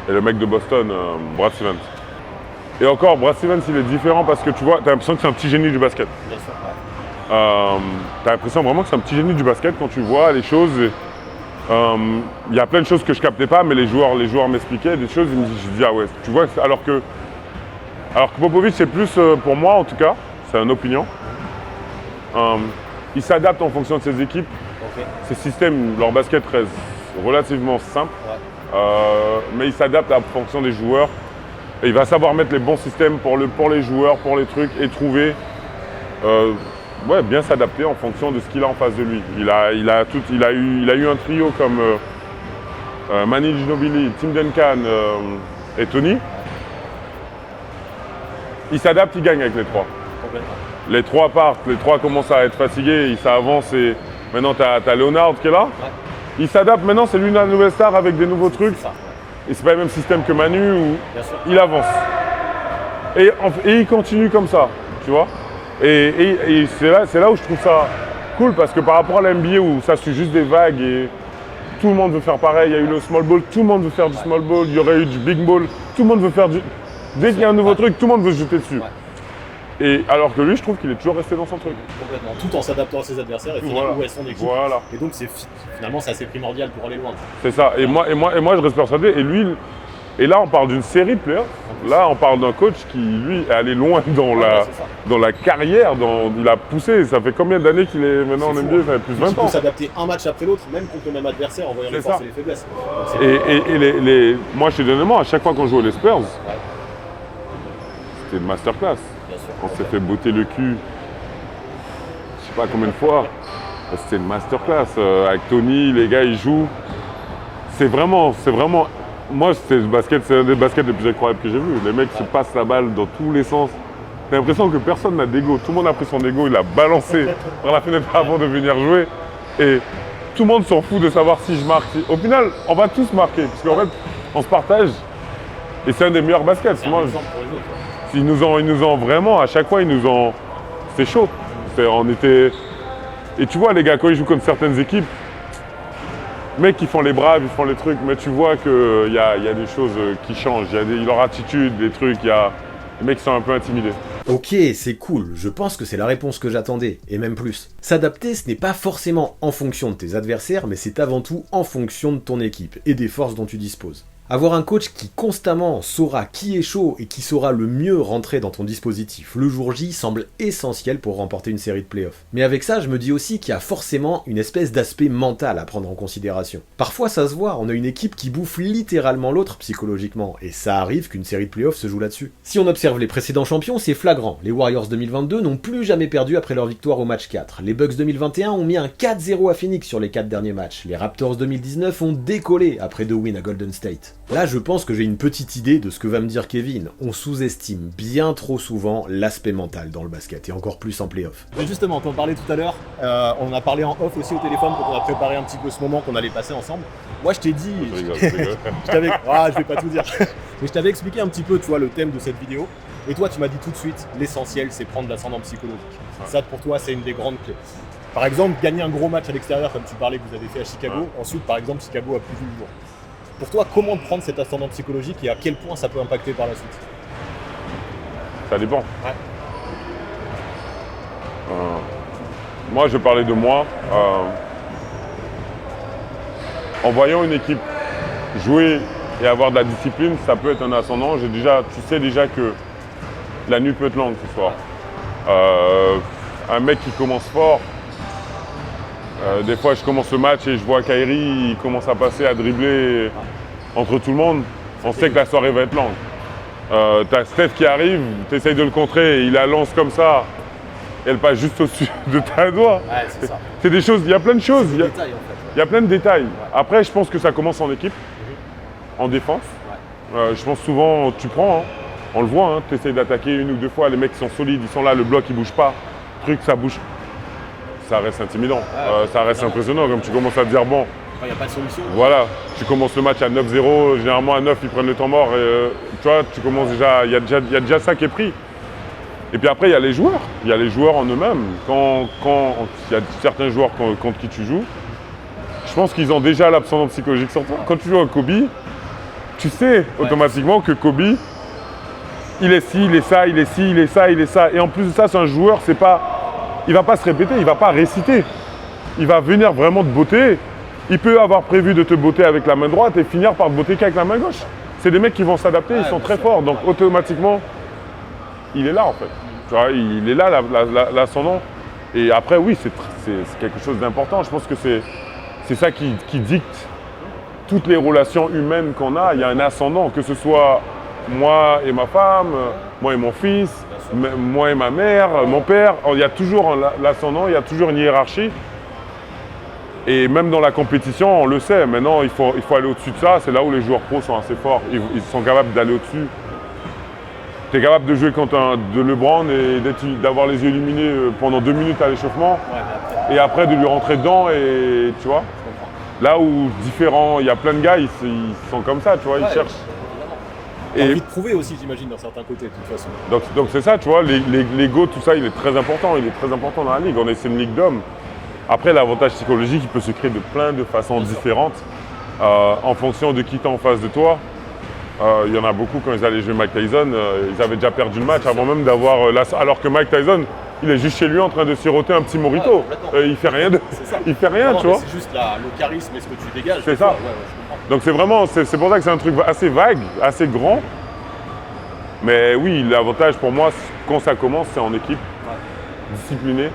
Et le mec de Boston, Brad Stevens. Et encore, Brad Stevens, il est différent parce que tu vois, t'as l'impression que c'est un petit génie du basket. Bien sûr, ouais. T'as l'impression vraiment que c'est un petit génie du basket quand tu vois les choses. Il y a plein de choses que je captais pas, mais les joueurs m'expliquaient des choses. Je me dis ah ouais, tu vois, alors que Popovich, c'est plus, pour moi en tout cas, c'est une opinion. Il s'adapte en fonction de ses équipes. Ok. Ses systèmes, leur basket reste relativement simple. Ouais. Mais il s'adapte en fonction des joueurs. Et il va savoir mettre les bons systèmes pour les joueurs, pour les trucs, et trouver, bien s'adapter en fonction de ce qu'il a en face de lui. Il a eu un trio comme Manu Ginobili, Tim Duncan et Tony. Il s'adapte, il gagne avec les trois. Complètement. Les trois partent, les trois commencent à être fatigués, ça avance et maintenant tu as Leonard qui est là. Ouais. Il s'adapte, maintenant c'est lui la nouvelle star avec des nouveaux trucs. C'est ça, ouais. Et c'est pas le même système que Manu où Bien sûr. il avance. Et il continue comme ça, tu vois. Et c'est là où je trouve ça cool parce que par rapport à la NBA où ça suit juste des vagues et tout le monde veut faire pareil, il y a eu le small ball, tout le monde veut faire du small ball, il y aurait eu du big ball, tout le monde veut faire du... Dès qu'il y a un nouveau truc, tout le monde veut se jeter dessus. Ouais. Et alors que lui, je trouve qu'il est toujours resté dans son truc. Complètement. Tout en s'adaptant à ses adversaires et finir où est son équipe. Voilà. Et donc finalement c'est assez primordial pour aller loin. C'est ça. Et moi, je reste persuadé. Et lui, et là, on parle d'une série de playoffs. Là, on parle d'un coach qui, lui, est allé loin dans la carrière. Il a poussé. Ça fait combien d'années qu'il est maintenant en NBA? Ça fait plus de 20 ans. Il peut s'adapter un match après l'autre, même contre le même adversaire, en voyant les forces et les faiblesses. Moi, je te donne à chaque fois qu'on joue aux Spurs, c'était une masterclass. Bien sûr. On s'est fait botter le cul, je sais pas combien de fois. C'était une masterclass. Avec Tony, les gars, ils jouent. C'est vraiment. Moi, c'est un des baskets les plus incroyables que j'ai vu. Les mecs se passent la balle dans tous les sens. J'ai l'impression que personne n'a d'ego. Tout le monde a pris son ego, il l'a balancé par la fenêtre avant de venir jouer. Et tout le monde s'en fout de savoir si je marque. Au final, on va tous marquer. Parce qu'en fait, on se partage. Et c'est un des meilleurs baskets. C'est un exemple pour les autres. Ils nous ont vraiment, à chaque fois, c'était chaud. Et tu vois, les gars, quand ils jouent contre certaines équipes, mecs qui font les braves, ils font les trucs, mais tu vois qu'il y a des choses qui changent. Il y a leur attitude, des trucs, il y a des mecs qui sont un peu intimidés. Ok, c'est cool, je pense que c'est la réponse que j'attendais, et même plus. S'adapter, ce n'est pas forcément en fonction de tes adversaires, mais c'est avant tout en fonction de ton équipe et des forces dont tu disposes. Avoir un coach qui constamment saura qui est chaud et qui saura le mieux rentrer dans ton dispositif le jour J semble essentiel pour remporter une série de playoffs. Mais avec ça, je me dis aussi qu'il y a forcément une espèce d'aspect mental à prendre en considération. Parfois ça se voit, on a une équipe qui bouffe littéralement l'autre psychologiquement, et ça arrive qu'une série de playoffs se joue là-dessus. Si on observe les précédents champions, c'est flagrant. Les Warriors 2022 n'ont plus jamais perdu après leur victoire au match 4. Les Bucks 2021 ont mis un 4-0 à Phoenix sur les 4 derniers matchs. Les Raptors 2019 ont décollé après 2 wins à Golden State. Là, je pense que j'ai une petite idée de ce que va me dire Kevin. On sous-estime bien trop souvent l'aspect mental dans le basket, et encore plus en play-off. Mais justement, on t'en parlait tout à l'heure, on en a parlé en off aussi au téléphone quand on a préparé un petit peu ce moment qu'on allait passer ensemble. Moi, je t'ai dit... je vais pas tout dire. Mais je t'avais expliqué un petit peu, tu vois, le thème de cette vidéo. Et toi, tu m'as dit tout de suite, l'essentiel, c'est prendre l'ascendant psychologique. Ça, pour toi, c'est une des grandes clés. Par exemple, gagner un gros match à l'extérieur, comme tu parlais que vous avez fait à Chicago. Ensuite, par exemple, Chicago a plus vu le jour. Pour toi, comment prendre cet ascendant psychologique et à quel point ça peut impacter par la suite? Ça dépend. Ouais. Moi, je parlais de moi. En voyant une équipe jouer et avoir de la discipline, ça peut être un ascendant. Tu sais déjà que la nuit peut être longue ce soir. Un mec qui commence fort, des fois je commence le match et je vois Kyrie, il commence à passer, à dribbler entre tout le monde. On sait que la soirée va être longue. T'as Steph qui arrive, tu essayes de le contrer, il la lance comme ça, et elle passe juste au-dessus de ta doigt. Ouais, c'est ça. C'est des choses, il y a plein de choses. C'est des détails, en fait. Il y a plein de détails. Après, je pense que ça commence en équipe, en défense. Je pense souvent, tu prends. On le voit, hein, tu essaies d'attaquer une ou deux fois, les mecs sont solides, ils sont là, le bloc il bouge pas, ça bouge. Ça reste intimidant, ça reste impressionnant, comme tu commences à te dire, bon, il n'y a pas de solution. voilà, tu commences le match à 9-0, généralement à 9 ils prennent le temps mort, et, tu vois, tu commences déjà, il y a déjà ça qui est pris. Et puis après il y a les joueurs en eux-mêmes. Quand il y a certains joueurs contre qui tu joues, je pense qu'ils ont déjà l'abscendant psychologique sur toi. Quand tu joues avec Kobe, tu sais automatiquement que Kobe, il est ci, il est ça, il est ci, il est ça, il est ça. Et en plus de ça, c'est un joueur, il ne va pas se répéter, il ne va pas réciter. Il va venir vraiment te botter. Il peut avoir prévu de te botter avec la main droite et finir par te botter qu'avec la main gauche. C'est des mecs qui vont s'adapter, ils sont très forts. Donc automatiquement, il est là en fait. Tu vois, il est là, l'ascendant. Et après, oui, c'est quelque chose d'important. Je pense que c'est ça qui dicte toutes les relations humaines qu'on a. Il y a un ascendant, que ce soit moi et ma femme, moi et mon fils, moi et ma mère, mon père. Il y a toujours l'ascendant, il y a toujours une hiérarchie. Et même dans la compétition, on le sait. Maintenant, il faut aller au-dessus de ça. C'est là où les joueurs pros sont assez forts. Ils sont capables d'aller au-dessus. Tu es capable de jouer contre de LeBron et d'avoir les yeux illuminés pendant 2 minutes à l'échauffement. Et après de lui rentrer dedans et tu vois. Là où il y a plein de gars, ils sont comme ça, tu vois, ils cherchent. Et envie de prouver aussi, j'imagine, d'un certain côté, de toute façon. Donc c'est ça, tu vois, l'ego, tout ça, il est très important. Il est très important dans la ligue. C'est une ligue d'hommes. Après, l'avantage psychologique, il peut se créer de plein de façons différentes en fonction de qui t'es en face de toi. Il y en a beaucoup, quand ils allaient jouer Mike Tyson, ils avaient déjà perdu le match avant même d'avoir... alors que Mike Tyson, il est juste chez lui en train de siroter un petit mojito. Il fait rien, il fait rien, tu vois. C'est juste le charisme et ce que tu dégages. C'est ça. Donc c'est vraiment, c'est pour ça que c'est un truc assez vague, assez grand. Mais oui, l'avantage pour moi, quand ça commence, c'est en équipe, disciplinée.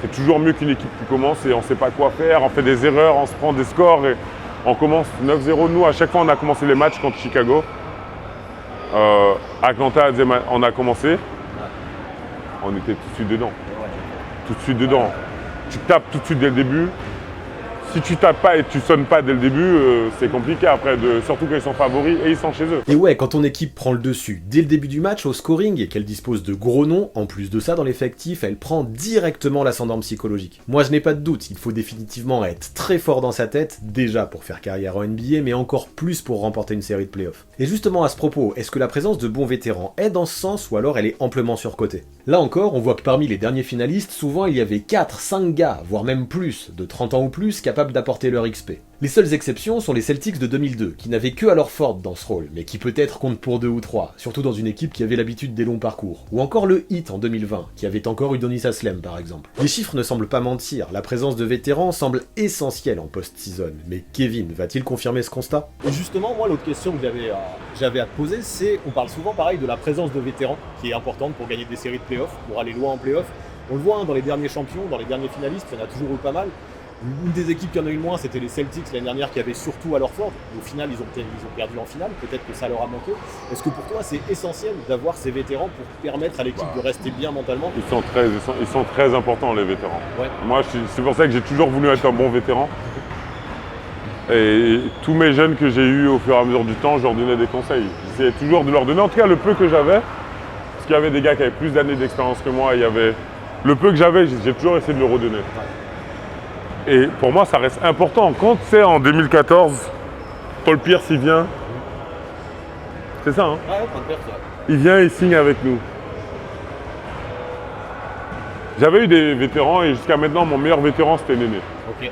C'est toujours mieux qu'une équipe qui commence et on ne sait pas quoi faire, on fait des erreurs, on se prend des scores et on commence 9-0. Nous, à chaque fois, on a commencé les matchs contre Chicago. Atlanta, on a commencé. On était tout de suite dedans. Tout de suite dedans. Tu tapes tout de suite dès le début. Si tu tapes pas et tu sonnes pas dès le début, c'est compliqué après, surtout quand ils sont favoris et ils sont chez eux. Et ouais, quand ton équipe prend le dessus dès le début du match au scoring et qu'elle dispose de gros noms, en plus de ça dans l'effectif, elle prend directement l'ascendant psychologique. Moi je n'ai pas de doute, il faut définitivement être très fort dans sa tête, déjà pour faire carrière en NBA, mais encore plus pour remporter une série de playoffs. Et justement à ce propos, est-ce que la présence de bons vétérans est dans ce sens ou alors elle est amplement surcotée? Là encore, on voit que parmi les derniers finalistes, souvent il y avait 4-5 gars, voire même plus, de 30 ans ou plus, capables d'apporter leur XP. Les seules exceptions sont les Celtics de 2002, qui n'avaient que alors Ford dans ce rôle, mais qui peut-être comptent pour 2 ou 3, surtout dans une équipe qui avait l'habitude des longs parcours. Ou encore le Heat en 2020, qui avait encore Udonis Haslem par exemple. Les chiffres ne semblent pas mentir, la présence de vétérans semble essentielle en post-season, mais Kevin va-t-il confirmer ce constat? Et justement, moi l'autre question que j'avais à te poser, c'est, on parle souvent pareil de la présence de vétérans, qui est importante pour gagner des séries de playoffs, pour aller loin en playoffs. On le voit dans les derniers champions, dans les derniers finalistes, il y en a toujours eu pas mal. Une des équipes qui en a eu le moins, c'était les Celtics l'année dernière qui avaient surtout alors Ford. Au final, ils ont perdu en finale, peut-être que ça leur a manqué. Est-ce que pour toi, c'est essentiel d'avoir ces vétérans pour permettre à l'équipe de rester bien mentalement? Ils sont très importants, les vétérans. Ouais. Moi, c'est pour ça que j'ai toujours voulu être un bon vétéran. Et tous mes jeunes que j'ai eus au fur et à mesure du temps, je leur donnais des conseils. J'essayais toujours de leur donner, en tout cas le peu que j'avais, parce qu'il y avait des gars qui avaient plus d'années d'expérience que moi, il y avait le peu que j'avais, j'ai toujours essayé de le redonner. Et pour moi, ça reste important. Quand c'est en 2014, Paul Pierce, il vient. C'est ça, hein? Ouais, Paul Pierce, ouais. Il vient, il signe avec nous. J'avais eu des vétérans et jusqu'à maintenant, mon meilleur vétéran, c'était Néné. Ok.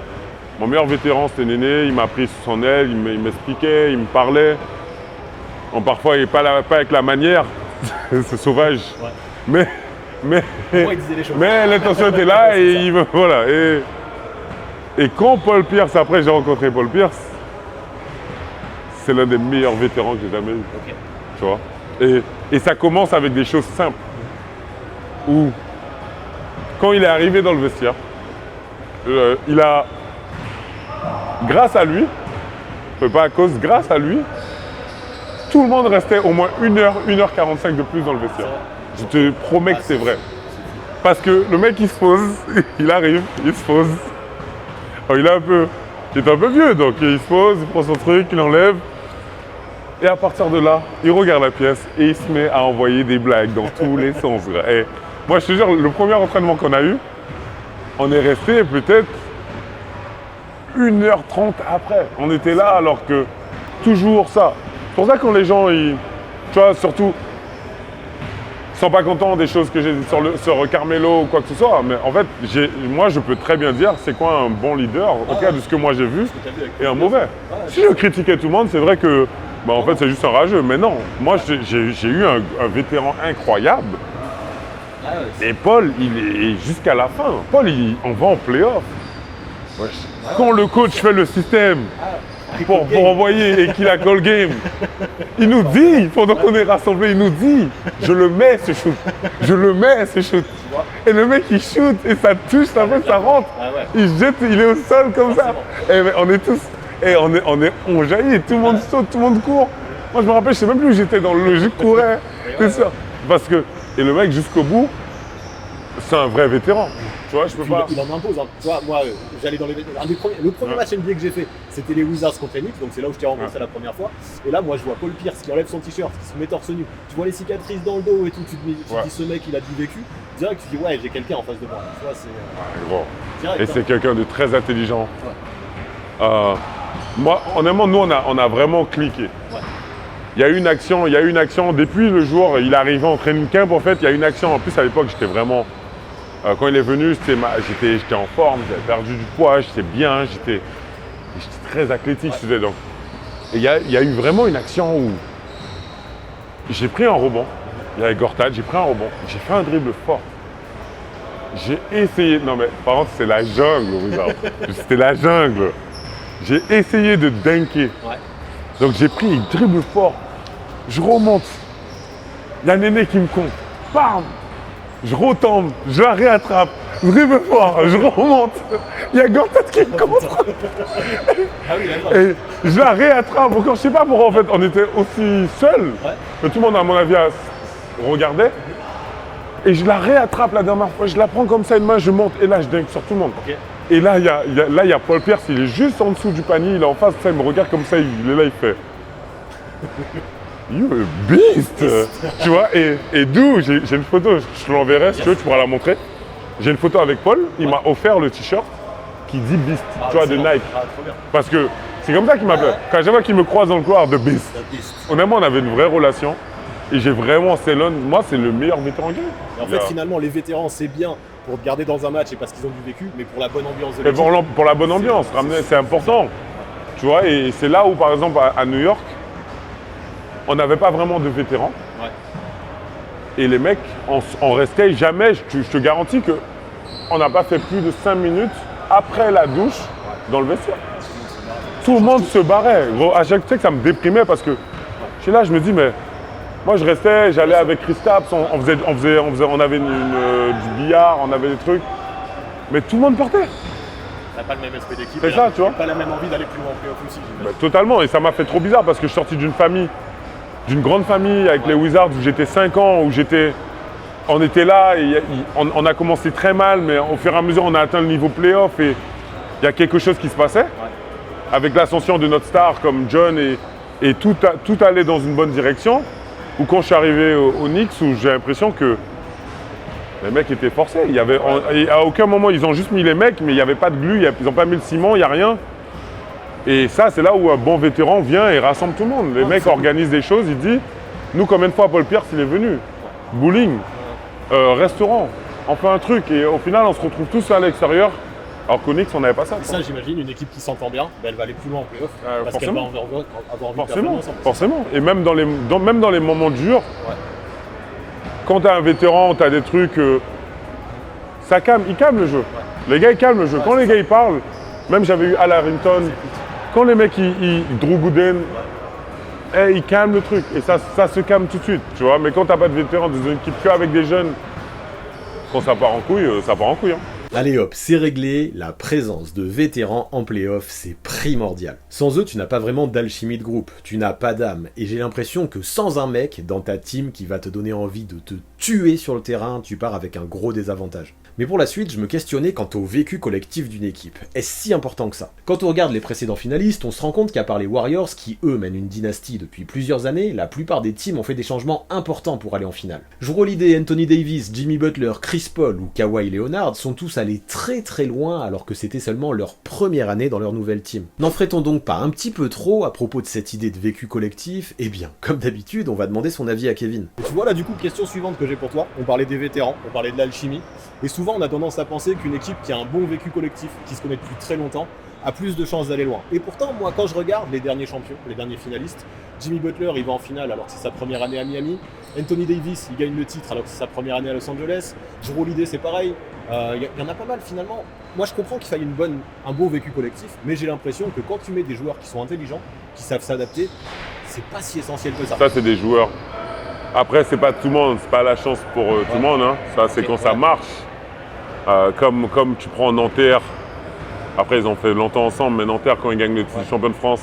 Mon meilleur vétéran, c'était Néné. Il m'a pris sous son aile, il m'expliquait, il me parlait. Bon, parfois, il n'est pas avec la manière. C'est sauvage. Ouais. Mais l'intention était là et voilà. Et quand Paul Pierce, après j'ai rencontré Paul Pierce, c'est l'un des meilleurs vétérans que j'ai jamais eu. Okay. Tu vois, et ça commence avec des choses simples. Où, quand il est arrivé dans le vestiaire, il a, grâce à lui, pas à cause, grâce à lui, tout le monde restait au moins 1h45 de plus dans le vestiaire. Je te promets que c'est vrai. Parce que le mec il se pose, il arrive, il se pose. Alors, il est un peu vieux, donc il se pose, il prend son truc, il enlève. Et à partir de là, il regarde la pièce et il se met à envoyer des blagues dans tous les sens. Et moi, je te jure, le premier entraînement qu'on a eu, on est resté peut-être 1h30 après. On était là alors que toujours ça. C'est pour ça que quand les gens, tu vois, surtout, sont pas contents des choses que j'ai dites sur Carmelo ou quoi que ce soit. Mais en fait, moi, je peux très bien dire c'est quoi un bon leader, au cas de ce que moi j'ai vu, et un mauvais. Si je critiquais tout le monde, c'est vrai que, en fait, c'est juste un rageux. Mais non, moi, j'ai eu un vétéran incroyable. Et Paul, il est jusqu'à la fin. Paul, on va en play-off. Quand le coach fait le système pour envoyer et qu'il a call game, il nous dit, pendant qu'on est rassemblés, il nous dit je le mets ce shoot, je le mets ce shoot. Et le mec il shoot et ça touche, ça rentre. Il jette, il est au sol comme ça. Et on est tous, et on jaillit, tout le monde saute, tout le monde court. Moi je me rappelle, je sais même plus où j'étais dans le jeu, je courais, c'est ça. Parce que, et le mec jusqu'au bout, c'est un vrai vétéran. Tu vois, je peux pas. Il en impose. Hein. Tu vois, moi, j'allais dans le premier match NBA que j'ai fait, c'était les Wizards contre les Knicks, donc c'est là où je t'ai rencontré la première fois. Et là, moi, je vois Paul Pierce qui enlève son t-shirt, qui se met torse nu. Tu vois les cicatrices dans le dos et tout. Tu te dis, ce mec, il a du vécu. Direct, tu dis, ouais, j'ai quelqu'un en face de moi. Tu vois, c'est. Gros. Direct, et c'est quelqu'un de très intelligent. Moi, honnêtement, nous, on a vraiment cliqué. Ouais. Il y a eu une action, depuis le jour, il est arrivé en training camp, en fait, il y a une action. En plus, à l'époque, j'étais vraiment. Quand il est venu, j'étais en forme, j'avais perdu du poids, j'étais bien, j'étais très athlétique. Ouais. Donc. Et il y a eu vraiment une action où j'ai pris un rebond, il y avait Gortat, j'ai pris un rebond, j'ai fait un dribble fort. J'ai essayé, non mais par contre c'est la jungle, c'était la jungle. J'ai essayé de dunker. Ouais. Donc j'ai pris un dribble fort, je remonte, il y a Néné qui me compte, bam! Je retombe, je la réattrape, dribble fort, je remonte. Il y a Gortat qui me contre. Et je la réattrape encore, je sais pas pourquoi en fait, on était aussi seuls. Ouais. Que tout le monde à mon avis regardait. Et je la réattrape la dernière fois, je la prends comme ça une main, je monte et là je dunk sur tout le monde. Okay. Et là il y a Paul Pierce, il est juste en dessous du panier, il est en face, ça, il me regarde comme ça, il est là, il fait. You a beast! Tu vois, et d'où j'ai une photo, je te l'enverrai si tu veux, tu pourras la montrer. J'ai une photo avec Paul, il m'a offert le t-shirt qui dit Beast, tu vois, de Nike. Parce que c'est comme ça qu'il m'appelle. Quand j'avais qu'il me croise dans le couloir de Beast. Honnêtement, on avait une vraie relation. Et j'ai vraiment, moi, c'est le meilleur vétéran game. Et en fait, finalement, les vétérans, c'est bien pour te garder dans un match et parce qu'ils ont du vécu, mais pour la bonne ambiance de l'équipe. Pour la bonne ambiance, c'est important. Tu vois, et c'est là où, par exemple, à New York, on n'avait pas vraiment de vétérans. Ouais. Et les mecs, on restait jamais, je te garantis qu'on n'a pas fait plus de 5 minutes après la douche dans le vestiaire. Tout le monde se barrait. Gros, à chaque fois que ça me déprimait parce que je suis là, je me dis, mais moi je restais, j'allais avec Kristaps, on avait du billard, on avait des trucs. Mais tout le monde partait. T'as pas le même esprit d'équipe. C'est ça, tu vois. Pas la même envie d'aller plus loin en playoff aussi. Totalement, et ça m'a fait trop bizarre parce que je suis sorti d'une grande famille avec les Wizards où j'étais 5 ans, on était là et on a commencé très mal, mais au fur et à mesure on a atteint le niveau playoff et il y a quelque chose qui se passait. Ouais. Avec l'ascension de notre star comme John et tout allait dans une bonne direction. Ou quand je suis arrivé au Knicks où j'ai l'impression que les mecs étaient forcés. À aucun moment ils ont juste mis les mecs, mais il n'y avait pas de glue, ils n'ont pas mis le ciment, il n'y a rien. Et ça, c'est là où un bon vétéran vient et rassemble tout le monde. Les mecs organisent des choses, il dit, nous combien de fois Paul Pierce il est venu, bowling, restaurant, on fait un truc et au final on se retrouve tous à l'extérieur. Alors qu'au Knicks, on n'avait pas ça. Ça, j'imagine, une équipe qui s'entend bien, elle va aller plus loin en playoff. Parce qu'elle va avoir envie de performance. Forcément. Et même dans les moments durs, quand tu as un vétéran, tu as des trucs, il calme le jeu. Ouais. Les gars, ils calment le jeu. Quand les gars, ils parlent, même j'avais eu Al Harrington, quand les mecs, Drew Gooden, ils calment le truc. Et ça se calme tout de suite, tu vois. Mais quand tu n'as pas de vétéran, dans une équipe qu'avec des jeunes, quand ça part en couille, ça part en couille. Hein. Allez hop, c'est réglé, la présence de vétérans en play-off, c'est primordial. Sans eux, tu n'as pas vraiment d'alchimie de groupe, tu n'as pas d'âme, et j'ai l'impression que sans un mec dans ta team qui va te donner envie de te tuer sur le terrain, tu pars avec un gros désavantage. Mais pour la suite, je me questionnais quant au vécu collectif d'une équipe. Est-ce si important que ça? Quand on regarde les précédents finalistes, on se rend compte qu'à part les Warriors, qui eux mènent une dynastie depuis plusieurs années, la plupart des teams ont fait des changements importants pour aller en finale. Jrue Holiday, Anthony Davis, Jimmy Butler, Chris Paul ou Kawhi Leonard sont tous allés très très loin alors que c'était seulement leur première année dans leur nouvelle team. N'en ferait-on donc pas un petit peu trop à propos de cette idée de vécu collectif? Eh bien, comme d'habitude, on va demander son avis à Kevin. Et tu vois là du coup, question suivante que j'ai pour toi, on parlait des vétérans, on parlait de l'alchimie, et souvent on a tendance à penser qu'une équipe qui a un bon vécu collectif, qui se connaît depuis très longtemps, a plus de chances d'aller loin. Et pourtant, moi quand je regarde les derniers champions, les derniers finalistes, Jimmy Butler il va en finale alors que c'est sa première année à Miami, Anthony Davis il gagne le titre alors que c'est sa première année à Los Angeles, Jrue Holiday c'est pareil, il y en a pas mal finalement. Moi je comprends qu'il faille un bon vécu collectif, mais j'ai l'impression que quand tu mets des joueurs qui sont intelligents, qui savent s'adapter, c'est pas si essentiel que ça. Ça, c'est des joueurs. Après, c'est pas tout le monde, c'est pas la chance pour tout le monde. Hein. Ça, c'est quand ça marche. Comme tu prends Nanterre. Après, ils ont fait longtemps ensemble, mais Nanterre, quand ils gagnent le titre de champion de France,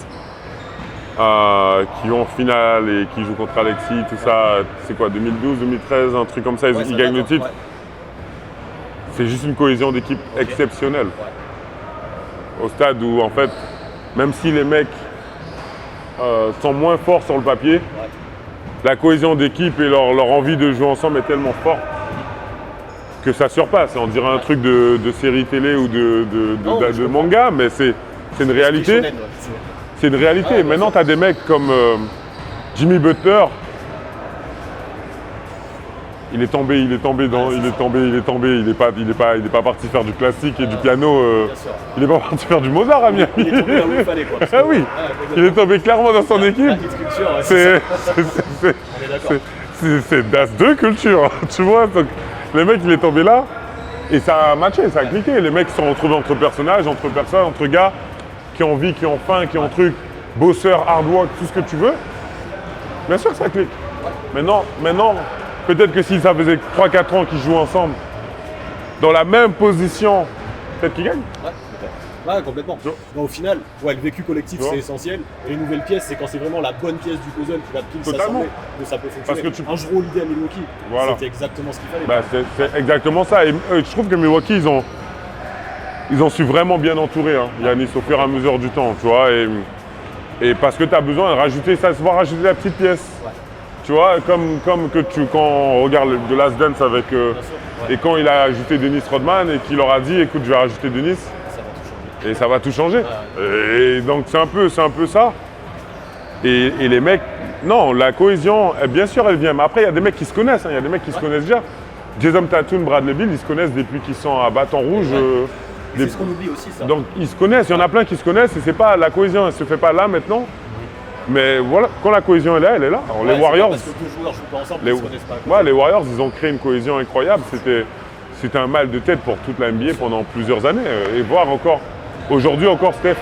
qui vont en finale et qui jouent contre Alexis, tout ça, c'est quoi, 2012, 2013, un truc comme ça, ils gagnent le titre. Ouais. C'est juste une cohésion d'équipe exceptionnelle. Au stade où, en fait, même si les mecs sont moins forts sur le papier, la cohésion d'équipe et leur envie de jouer ensemble est tellement forte que ça surpasse. On dirait un truc de série télé ou de manga, mais c'est une réalité. C'est une réalité. Maintenant, tu as des mecs comme Jimmy Butler. Il est tombé, il n'est pas parti faire du classique et du piano. Il n'est pas parti faire du Mozart à Miami. Il est tombé là où il fallait quoi. Ah oui, il est tombé clairement dans son équipe. C'est Das 2 culture, tu vois. Donc, les mecs, il est tombé là et ça a matché, ça a cliqué. Les mecs se sont retrouvés entre personnages, entre personnes, entre gars qui ont envie, qui ont faim, qui ont truc, bosseurs, hard work, tout ce que tu veux. Bien sûr que ça clique. Maintenant, peut-être que si ça faisait 3-4 ans qu'ils jouent ensemble, dans la même position, peut-être qu'ils gagnent. Ouais, complètement. Non, au final, le vécu collectif c'est essentiel. Et les nouvelles pièces, c'est quand c'est vraiment la bonne pièce du puzzle qui va pile s'assembler que ça peut fonctionner. Parce que un Jrue Holiday à Milwaukee, c'était exactement ce qu'il fallait. C'est exactement ça. Et je trouve que Milwaukee, ils ont su vraiment bien entourer Giannis au fur et à mesure du temps, tu vois. Et parce que tu as besoin de rajouter ça, rajouter la petite pièce. Ouais. Tu vois, comme quand on regarde The Last Dance avec et quand il a ajouté Dennis Rodman et qu'il leur a dit écoute, je vais rajouter Dennis et ça va tout changer. Et donc c'est un peu ça. Et les mecs, non, la cohésion, bien sûr elle vient, mais après il y a des mecs qui se connaissent, il y a des mecs qui se connaissent déjà. Jason Tatum, Bradley Beal, ils se connaissent depuis qu'ils sont à bâton rouge. C'est ce qu'on oublie aussi ça. Donc ils se connaissent, il y en a plein qui se connaissent et c'est pas la cohésion, elle se fait pas là maintenant. Mais voilà, quand la cohésion est là, elle est là. Alors, les Warriors, parce que deux joueurs jouent pas ensemble, ils se connaissent pas. Les Warriors, ils ont créé une cohésion incroyable. C'était un mal de tête pour toute la NBA pendant plusieurs années. Et voir encore, aujourd'hui encore, Steph,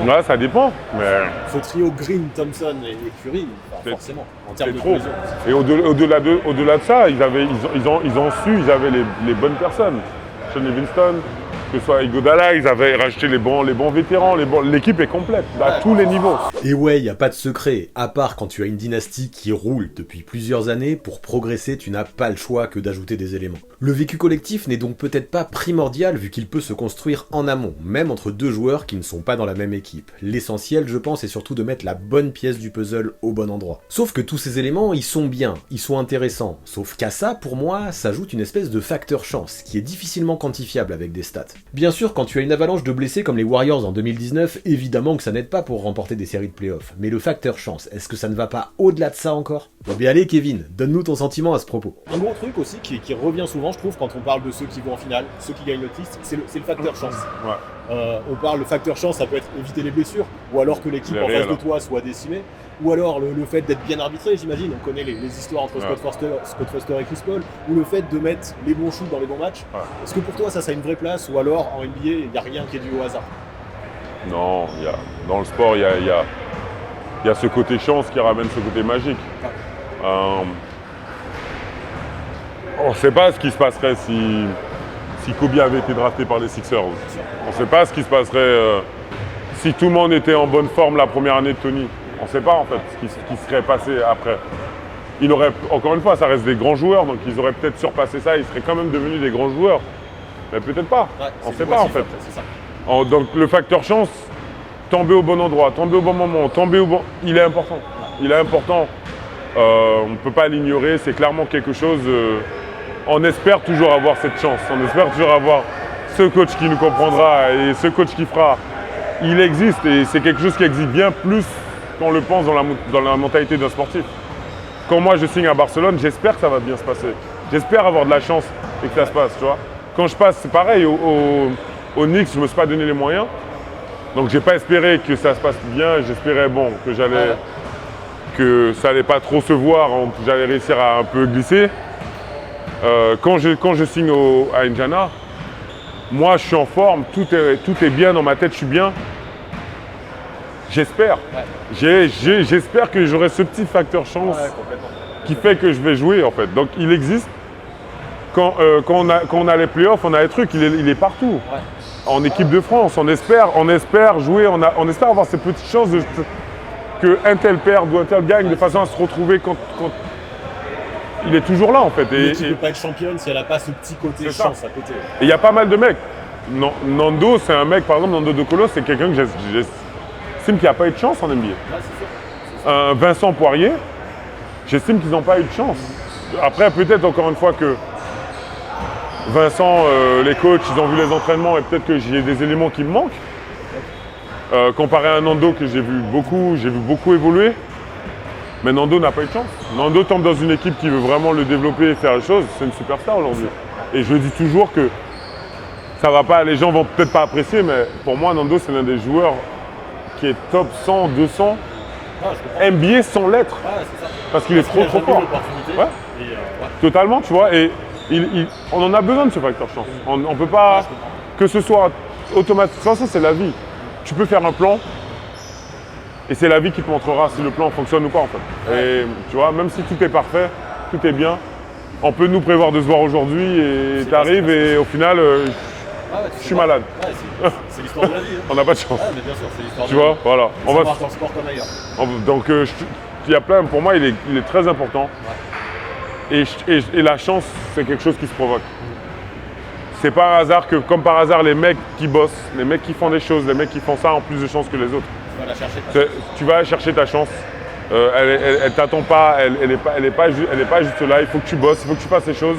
là, ça dépend. Mais ce trio Green, Thompson et Curry, forcément, en termes de cohésion. Et au-delà de ça, ils ont su, ils avaient les bonnes personnes. Sean Livingston, que ce soit Iguodala, ils avaient racheté les bons vétérans, l'équipe est complète, à tous les niveaux. Et ouais, y a pas de secret, à part quand tu as une dynastie qui roule depuis plusieurs années, pour progresser, tu n'as pas le choix que d'ajouter des éléments. Le vécu collectif n'est donc peut-être pas primordial vu qu'il peut se construire en amont, même entre deux joueurs qui ne sont pas dans la même équipe. L'essentiel, je pense, est surtout de mettre la bonne pièce du puzzle au bon endroit. Sauf que tous ces éléments, ils sont bien, ils sont intéressants. Sauf qu'à ça, pour moi, s'ajoute une espèce de facteur chance, qui est difficilement quantifiable avec des stats. Bien sûr, quand tu as une avalanche de blessés comme les Warriors en 2019, évidemment que ça n'aide pas pour remporter des séries de playoffs. Mais le facteur chance, est-ce que ça ne va pas au-delà de ça encore? Bon bien allez Kevin, donne-nous ton sentiment à ce propos. Un gros truc aussi qui revient souvent, je trouve, quand on parle de ceux qui vont en finale, ceux qui gagnent le titre, c'est le facteur chance. Ouais. On parle, le facteur chance, ça peut être éviter les blessures, ou alors que l'équipe en face de toi soit décimée, ou alors le fait d'être bien arbitré, j'imagine, on connaît les histoires entre Scott Foster et Chris Paul, ou le fait de mettre les bons shoots dans les bons matchs. Ouais. Est-ce que pour toi ça a une vraie place, ou alors en NBA, il n'y a rien qui est dû au hasard? Non, dans le sport, il y a ce côté chance qui ramène ce côté magique. On ne sait pas ce qui se passerait si Kobe avait été drafté par les Sixers. On ne sait pas ce qui se passerait si tout le monde était en bonne forme la première année de Tony. On ne sait pas en fait ce qui serait passé après. il aurait, encore une fois, ça reste des grands joueurs, donc ils auraient peut-être surpassé ça, ils seraient quand même devenus des grands joueurs. Mais peut-être pas, on ne sait pas en fait. Donc le facteur chance, tomber au bon endroit, tomber au bon moment, il est important. Il est important, on ne peut pas l'ignorer, c'est clairement quelque chose, on espère toujours avoir cette chance, on espère toujours avoir ce coach qui nous comprendra et ce coach qui fera. Il existe et c'est quelque chose qui existe bien plus qu'on le pense dans la mentalité d'un sportif. Quand moi je signe à Barcelone, j'espère que ça va bien se passer. J'espère avoir de la chance et que ça se passe, tu vois. Quand je passe, c'est pareil, au Knicks, je ne me suis pas donné les moyens. Donc j'ai pas espéré que ça se passe bien, j'espérais que ça allait pas trop se voir, j'allais réussir à un peu glisser. Quand je signe à Indiana, moi je suis en forme, tout est bien dans ma tête, je suis bien. J'espère. J'espère que j'aurai ce petit facteur chance qui fait que je vais jouer en fait. Donc il existe. Quand on a les playoffs, on a les trucs, il est partout. Ouais. En équipe de France, on espère jouer, on espère avoir ces petites chances que un tel perde ou un tel gagne de façon à se retrouver quand il est toujours là en fait. Et tu ne peux pas être championne si elle n'a pas ce petit côté chance à côté. Et il y a pas mal de mecs. Nando, c'est un mec, par exemple, Nando De Colo, c'est quelqu'un que j'estime qu'il n'a pas eu de chance en NBA. Ouais, Vincent Poirier, j'estime qu'ils n'ont pas eu de chance. Après, peut-être encore une fois que Vincent, les coachs, ils ont vu les entraînements et peut-être que j'ai des éléments qui me manquent. Comparé à Nando que j'ai vu beaucoup évoluer. Mais Nando n'a pas eu de chance. Nando tombe dans une équipe qui veut vraiment le développer et faire les choses. C'est une superstar aujourd'hui. Et je dis toujours que ça va pas, les gens vont peut-être pas apprécier, mais pour moi, Nando, c'est l'un des joueurs qui est top 100, 200, NBA sans lettres. Parce qu'il est trop fort. Ouais. Totalement, tu vois. Et on en a besoin de ce facteur chance. On ne peut pas que ce soit automatique. De toute façon, c'est la vie. Tu peux faire un plan et c'est la vie qui te montrera si le plan fonctionne ou pas en fait. Et tu vois, même si tout est parfait, tout est bien, on peut nous prévoir de se voir aujourd'hui et t'arrives et au final, je suis malade. C'est l'histoire de la vie. Hein. On n'a pas de chance. Mais bien sûr, c'est l'histoire de la vie. Tu vois, voilà. On va dans le sport comme ailleurs. Donc, il y a plein, pour moi, il est très important. Ouais. Et la chance, c'est quelque chose qui se provoque. C'est pas un hasard que, comme par hasard, les mecs qui bossent, les mecs qui font des choses, les mecs qui font ça ont plus de chance que les autres. Tu vas chercher ta chance. Elle t'attend pas, elle est pas juste là. Il faut que tu bosses, il faut que tu fasses les choses.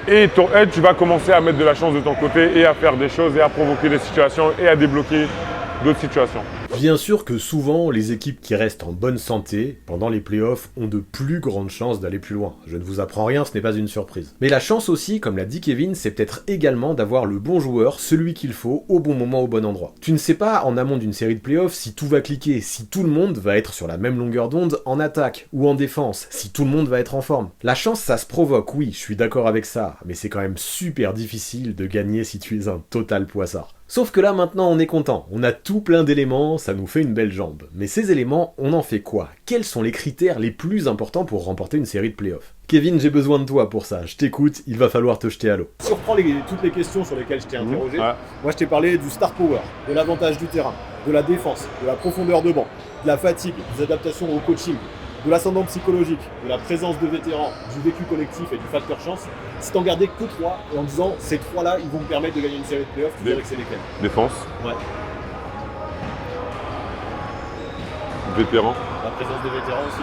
Et tu vas commencer à mettre de la chance de ton côté et à faire des choses et à provoquer des situations et à débloquer d'autres situations. Bien sûr que souvent, les équipes qui restent en bonne santé pendant les playoffs ont de plus grandes chances d'aller plus loin. Je ne vous apprends rien, ce n'est pas une surprise. Mais la chance aussi, comme l'a dit Kevin, c'est peut-être également d'avoir le bon joueur, celui qu'il faut, au bon moment, au bon endroit. Tu ne sais pas, en amont d'une série de playoffs, si tout va cliquer, si tout le monde va être sur la même longueur d'onde en attaque ou en défense, si tout le monde va être en forme. La chance, ça se provoque, oui, je suis d'accord avec ça, mais c'est quand même super difficile de gagner si tu es un total poissard. Sauf que là maintenant on est content, on a tout plein d'éléments, ça nous fait une belle jambe. Mais ces éléments, on en fait quoi? Quels sont les critères les plus importants pour remporter une série de playoffs? Kevin, j'ai besoin de toi pour ça, je t'écoute, il va falloir te jeter à l'eau. Si on reprend toutes les questions sur lesquelles je t'ai interrogé, moi je t'ai parlé du star power, de l'avantage du terrain, de la défense, de la profondeur de banc, de la fatigue, des adaptations au coaching, de l'ascendant psychologique, de la présence de vétérans, du vécu collectif et du facteur chance. Si t'en gardais que 3 et en disant ces 3-là, ils vont me permettre de gagner une série de playoffs, tu dirais que c'est lesquels? Défense. Ouais. Vétéran. La présence des vétérans aussi.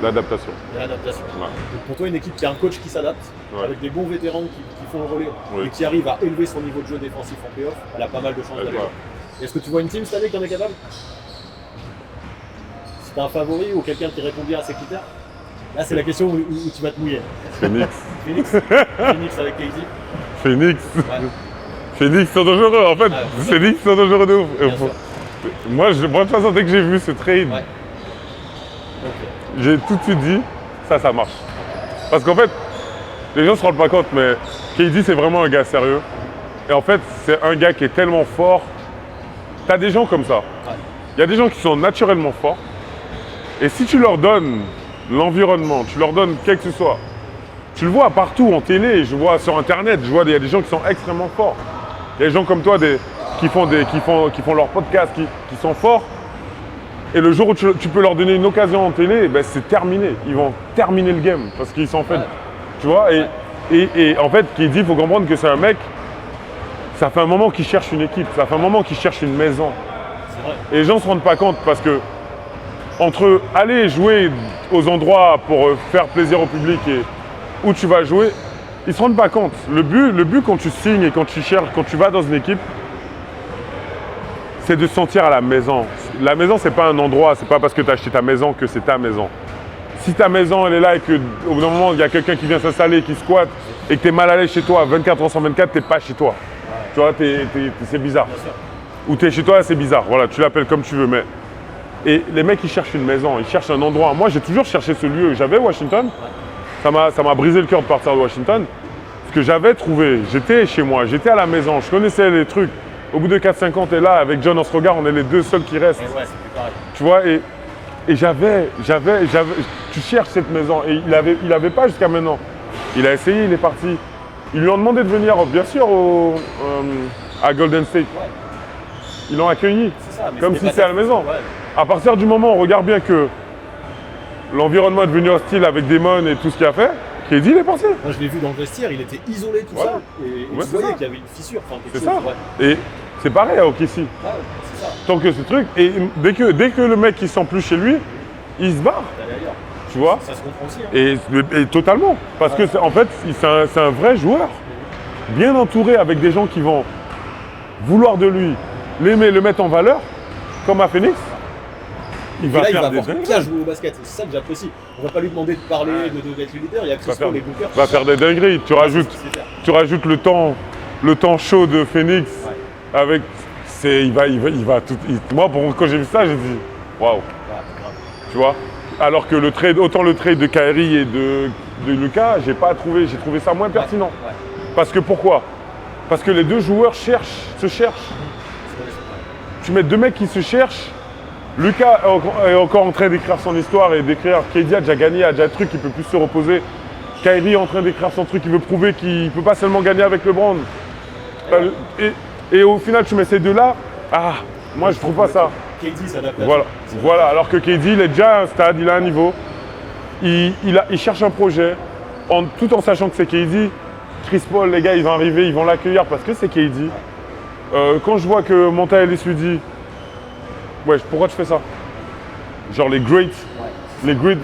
L'adaptation. L'adaptation. Ouais. Donc pour toi, une équipe qui a un coach qui s'adapte, avec des bons vétérans qui font le relais et qui arrive à élever son niveau de jeu défensif en playoff, elle a pas mal de chances d'aller. Est-ce que tu vois une team cette année qui en est capable? Si t'as un favori ou quelqu'un qui répond bien à ces critères? Là, c'est la question où tu vas te mouiller. Phoenix. Phoenix avec KD. Phoenix. Ouais. Phoenix sont dangereux, en fait. Phoenix sont dangereux de ouf. Moi, de toute façon, dès que j'ai vu ce trade, j'ai tout de suite dit, ça marche. Parce qu'en fait, les gens ne se rendent pas compte, mais KD, c'est vraiment un gars sérieux. Et en fait, c'est un gars qui est tellement fort. T'as des gens comme ça. Il y a des gens qui sont naturellement forts. Et si tu leur donnes l'environnement, tu leur donnes quel que ce soit, tu le vois partout en télé, je vois sur internet, je vois il y a des gens qui sont extrêmement forts. Il y a des gens comme toi qui qui font leur podcast, qui sont forts. Et le jour où tu peux leur donner une occasion en télé, ben c'est terminé. Ils vont terminer le game parce qu'ils sont faits. Tu vois, et en fait, KD, il faut comprendre que c'est un mec, ça fait un moment qu'il cherche une équipe, ça fait un moment qu'il cherche une maison. Et les gens ne se rendent pas compte parce que entre aller jouer aux endroits pour faire plaisir au public et où tu vas jouer, ils ne se rendent pas compte. Le but quand tu signes et quand tu cherches, quand tu vas dans une équipe, c'est de se sentir à la maison. La maison, c'est pas un endroit, c'est pas parce que tu as acheté ta maison que c'est ta maison. Si ta maison, elle est là et qu'au bout d'un moment, il y a quelqu'un qui vient s'installer, qui squatte et que tu es mal à l'aise chez toi, 24 heures sur 24, tu n'es pas chez toi. Tu vois, c'est bizarre. Ou tu es chez toi, c'est bizarre. Voilà, tu l'appelles comme tu veux. Mais... Et les mecs, ils cherchent une maison, ils cherchent un endroit. Moi, j'ai toujours cherché ce lieu. J'avais Washington. Ça m'a brisé le cœur de partir de Washington. Parce que j'avais trouvé, j'étais chez moi, j'étais à la maison, je connaissais les trucs. Au bout de 4-5 ans, tu es là, avec John Ostrogar, on est les deux seuls qui restent. Et ouais, c'est plus pareil. Tu vois, et j'avais, tu cherches cette maison. Et il avait pas jusqu'à maintenant. Il a essayé, il est parti. Ils lui ont demandé de venir, bien sûr, à Golden State. Ouais. Ils l'ont accueilli, Ça, comme si c'était à la maison. Ouais. À partir du moment où on regarde bien que l'environnement est devenu hostile avec Damon et tout ce qu'il a fait, KD, il est parti. Moi, je l'ai vu dans le vestiaire, il était isolé tout Ouais. seul. Et tu c'est voyais ça. qu'il y avait une fissure. Enfin, quelque C'est chose, ça. ouais. Et c'est pareil à OKC. Ouais, c'est ça. Tant que ce truc, et dès que le mec il sent plus chez lui, il se barre, D'aller ailleurs. tu vois. Ça se comprend aussi. Hein. Et totalement. Parce que en fait, c'est un vrai joueur, bien entouré avec des gens qui vont vouloir de lui, l'aimer, le mettre en valeur, comme à Phoenix. Il va Et là, il faire va des avoir dingueries. bien joué au basket. C'est ça que j'apprécie. On va pas lui demander de parler, d'être le leader. Il y a Chris Paul et Booker. Va faire des dingueries. Tu rajoutes le temps chaud de Phoenix avec. Il va tout. Moi, quand j'ai vu ça, j'ai dit waouh. Tu vois. Alors que autant le trade de Kyrie et de Lucas, j'ai trouvé ça moins pertinent. Ouais. Parce que pourquoi? Parce que les deux joueurs se cherchent. Tu mets deux mecs qui se cherchent. Lucas est encore en train d'écrire son histoire et d'écrire. KD a déjà gagné, a déjà un truc, il peut plus se reposer. Kyrie est en train d'écrire son truc, il veut prouver qu'il ne peut pas seulement gagner avec LeBron. Et au final, tu mets ces deux-là. Ah, moi je trouve pas ça. KD s'adapte à Voilà. Alors que KD, il est déjà à un stade, il a un niveau. Il cherche un projet, tout en sachant que c'est KD. Chris Paul, les gars, ils vont arriver, ils vont l'accueillir parce que c'est KD. Quand je vois que Monta Ellis lui dit ouais, pourquoi tu fais ça? Genre les greats, les grids,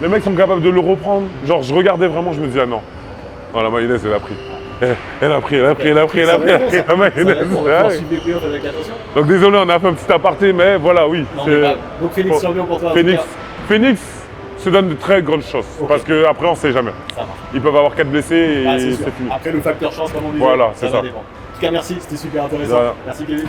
les mecs sont capables de le reprendre. Genre je regardais vraiment, je me disais ah non. Non, la mayonnaise elle a pris. Elle a pris la mayonnaise. Donc désolé, on a fait un petit aparté, mais voilà, oui. Donc Phoenix champion pour toi. Phoenix se donne de très grandes chances. Parce qu'après on sait jamais. Ça marche. Ils peuvent avoir 4 blessés et C'est c'est fini. Après le facteur chance, comme on disait, Voilà, c'est va ça. dépendre. En tout cas, merci, c'était super intéressant. Voilà. Merci Kevin.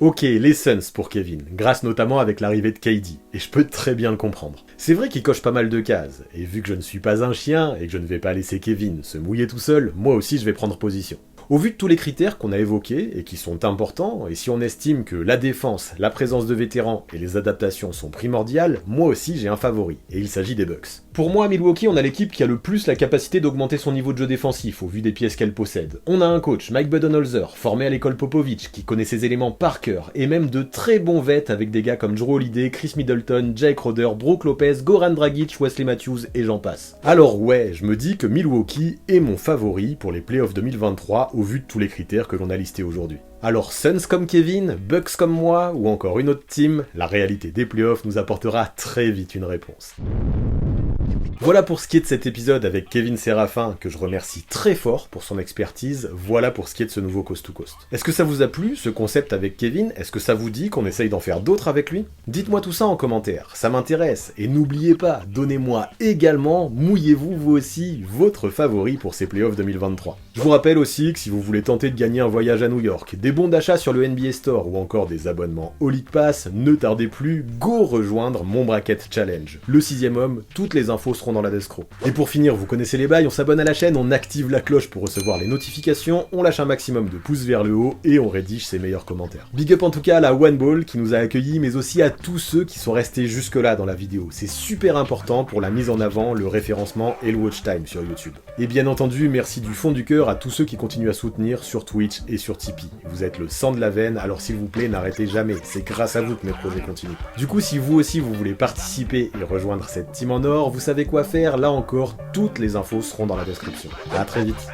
Ok, les Suns pour Kevin, grâce notamment avec l'arrivée de KD, et je peux très bien le comprendre. C'est vrai qu'il coche pas mal de cases, et vu que je ne suis pas un chien, et que je ne vais pas laisser Kevin se mouiller tout seul, moi aussi je vais prendre position. Au vu de tous les critères qu'on a évoqués, et qui sont importants, et si on estime que la défense, la présence de vétérans et les adaptations sont primordiales, moi aussi j'ai un favori, et il s'agit des Bucks. Pour moi, à Milwaukee, on a l'équipe qui a le plus la capacité d'augmenter son niveau de jeu défensif, au vu des pièces qu'elle possède. On a un coach, Mike Budenholzer, formé à l'école Popovich, qui connaît ses éléments par cœur, et même de très bons vets avec des gars comme Drew Holiday, Chris Middleton, Jake Roder, Brook Lopez, Goran Dragic, Wesley Matthews, et j'en passe. Alors ouais, je me dis que Milwaukee est mon favori pour les playoffs 2023, au vu de tous les critères que l'on a listés aujourd'hui. Alors Suns comme Kevin, Bucks comme moi, ou encore une autre team, la réalité des playoffs nous apportera très vite une réponse. Voilà pour ce qui est de cet épisode avec Kevin Séraphin, que je remercie très fort pour son expertise. Voilà pour ce qui est de ce nouveau Coast to Coast. Est-ce que ça vous a plu, ce concept avec Kevin? Est-ce que ça vous dit qu'on essaye d'en faire d'autres avec lui? Dites-moi tout ça en commentaire, ça m'intéresse. Et n'oubliez pas, donnez-moi également, mouillez-vous vous aussi, votre favori pour ces playoffs 2023. Je vous rappelle aussi que si vous voulez tenter de gagner un voyage à New York, des bons d'achat sur le NBA Store ou encore des abonnements au League Pass, ne tardez plus, go rejoindre mon Bracket Challenge. Le 6ème homme, toutes les infos seront seront dans la descro. Et pour finir, vous connaissez les bails, on s'abonne à la chaîne, on active la cloche pour recevoir les notifications, on lâche un maximum de pouces vers le haut et on rédige ses meilleurs commentaires. Big up en tout cas à la One Ball qui nous a accueillis, mais aussi à tous ceux qui sont restés jusque-là dans la vidéo. C'est super important pour la mise en avant, le référencement et le watch time sur YouTube. Et bien entendu, merci du fond du cœur à tous ceux qui continuent à soutenir sur Twitch et sur Tipeee. Vous êtes le sang de la veine, alors s'il vous plaît, n'arrêtez jamais. C'est grâce à vous que mes projets continuent. Du coup, si vous aussi vous voulez participer et rejoindre cette team en or, vous savez quoi faire, là encore, toutes les infos seront dans la description. À très vite.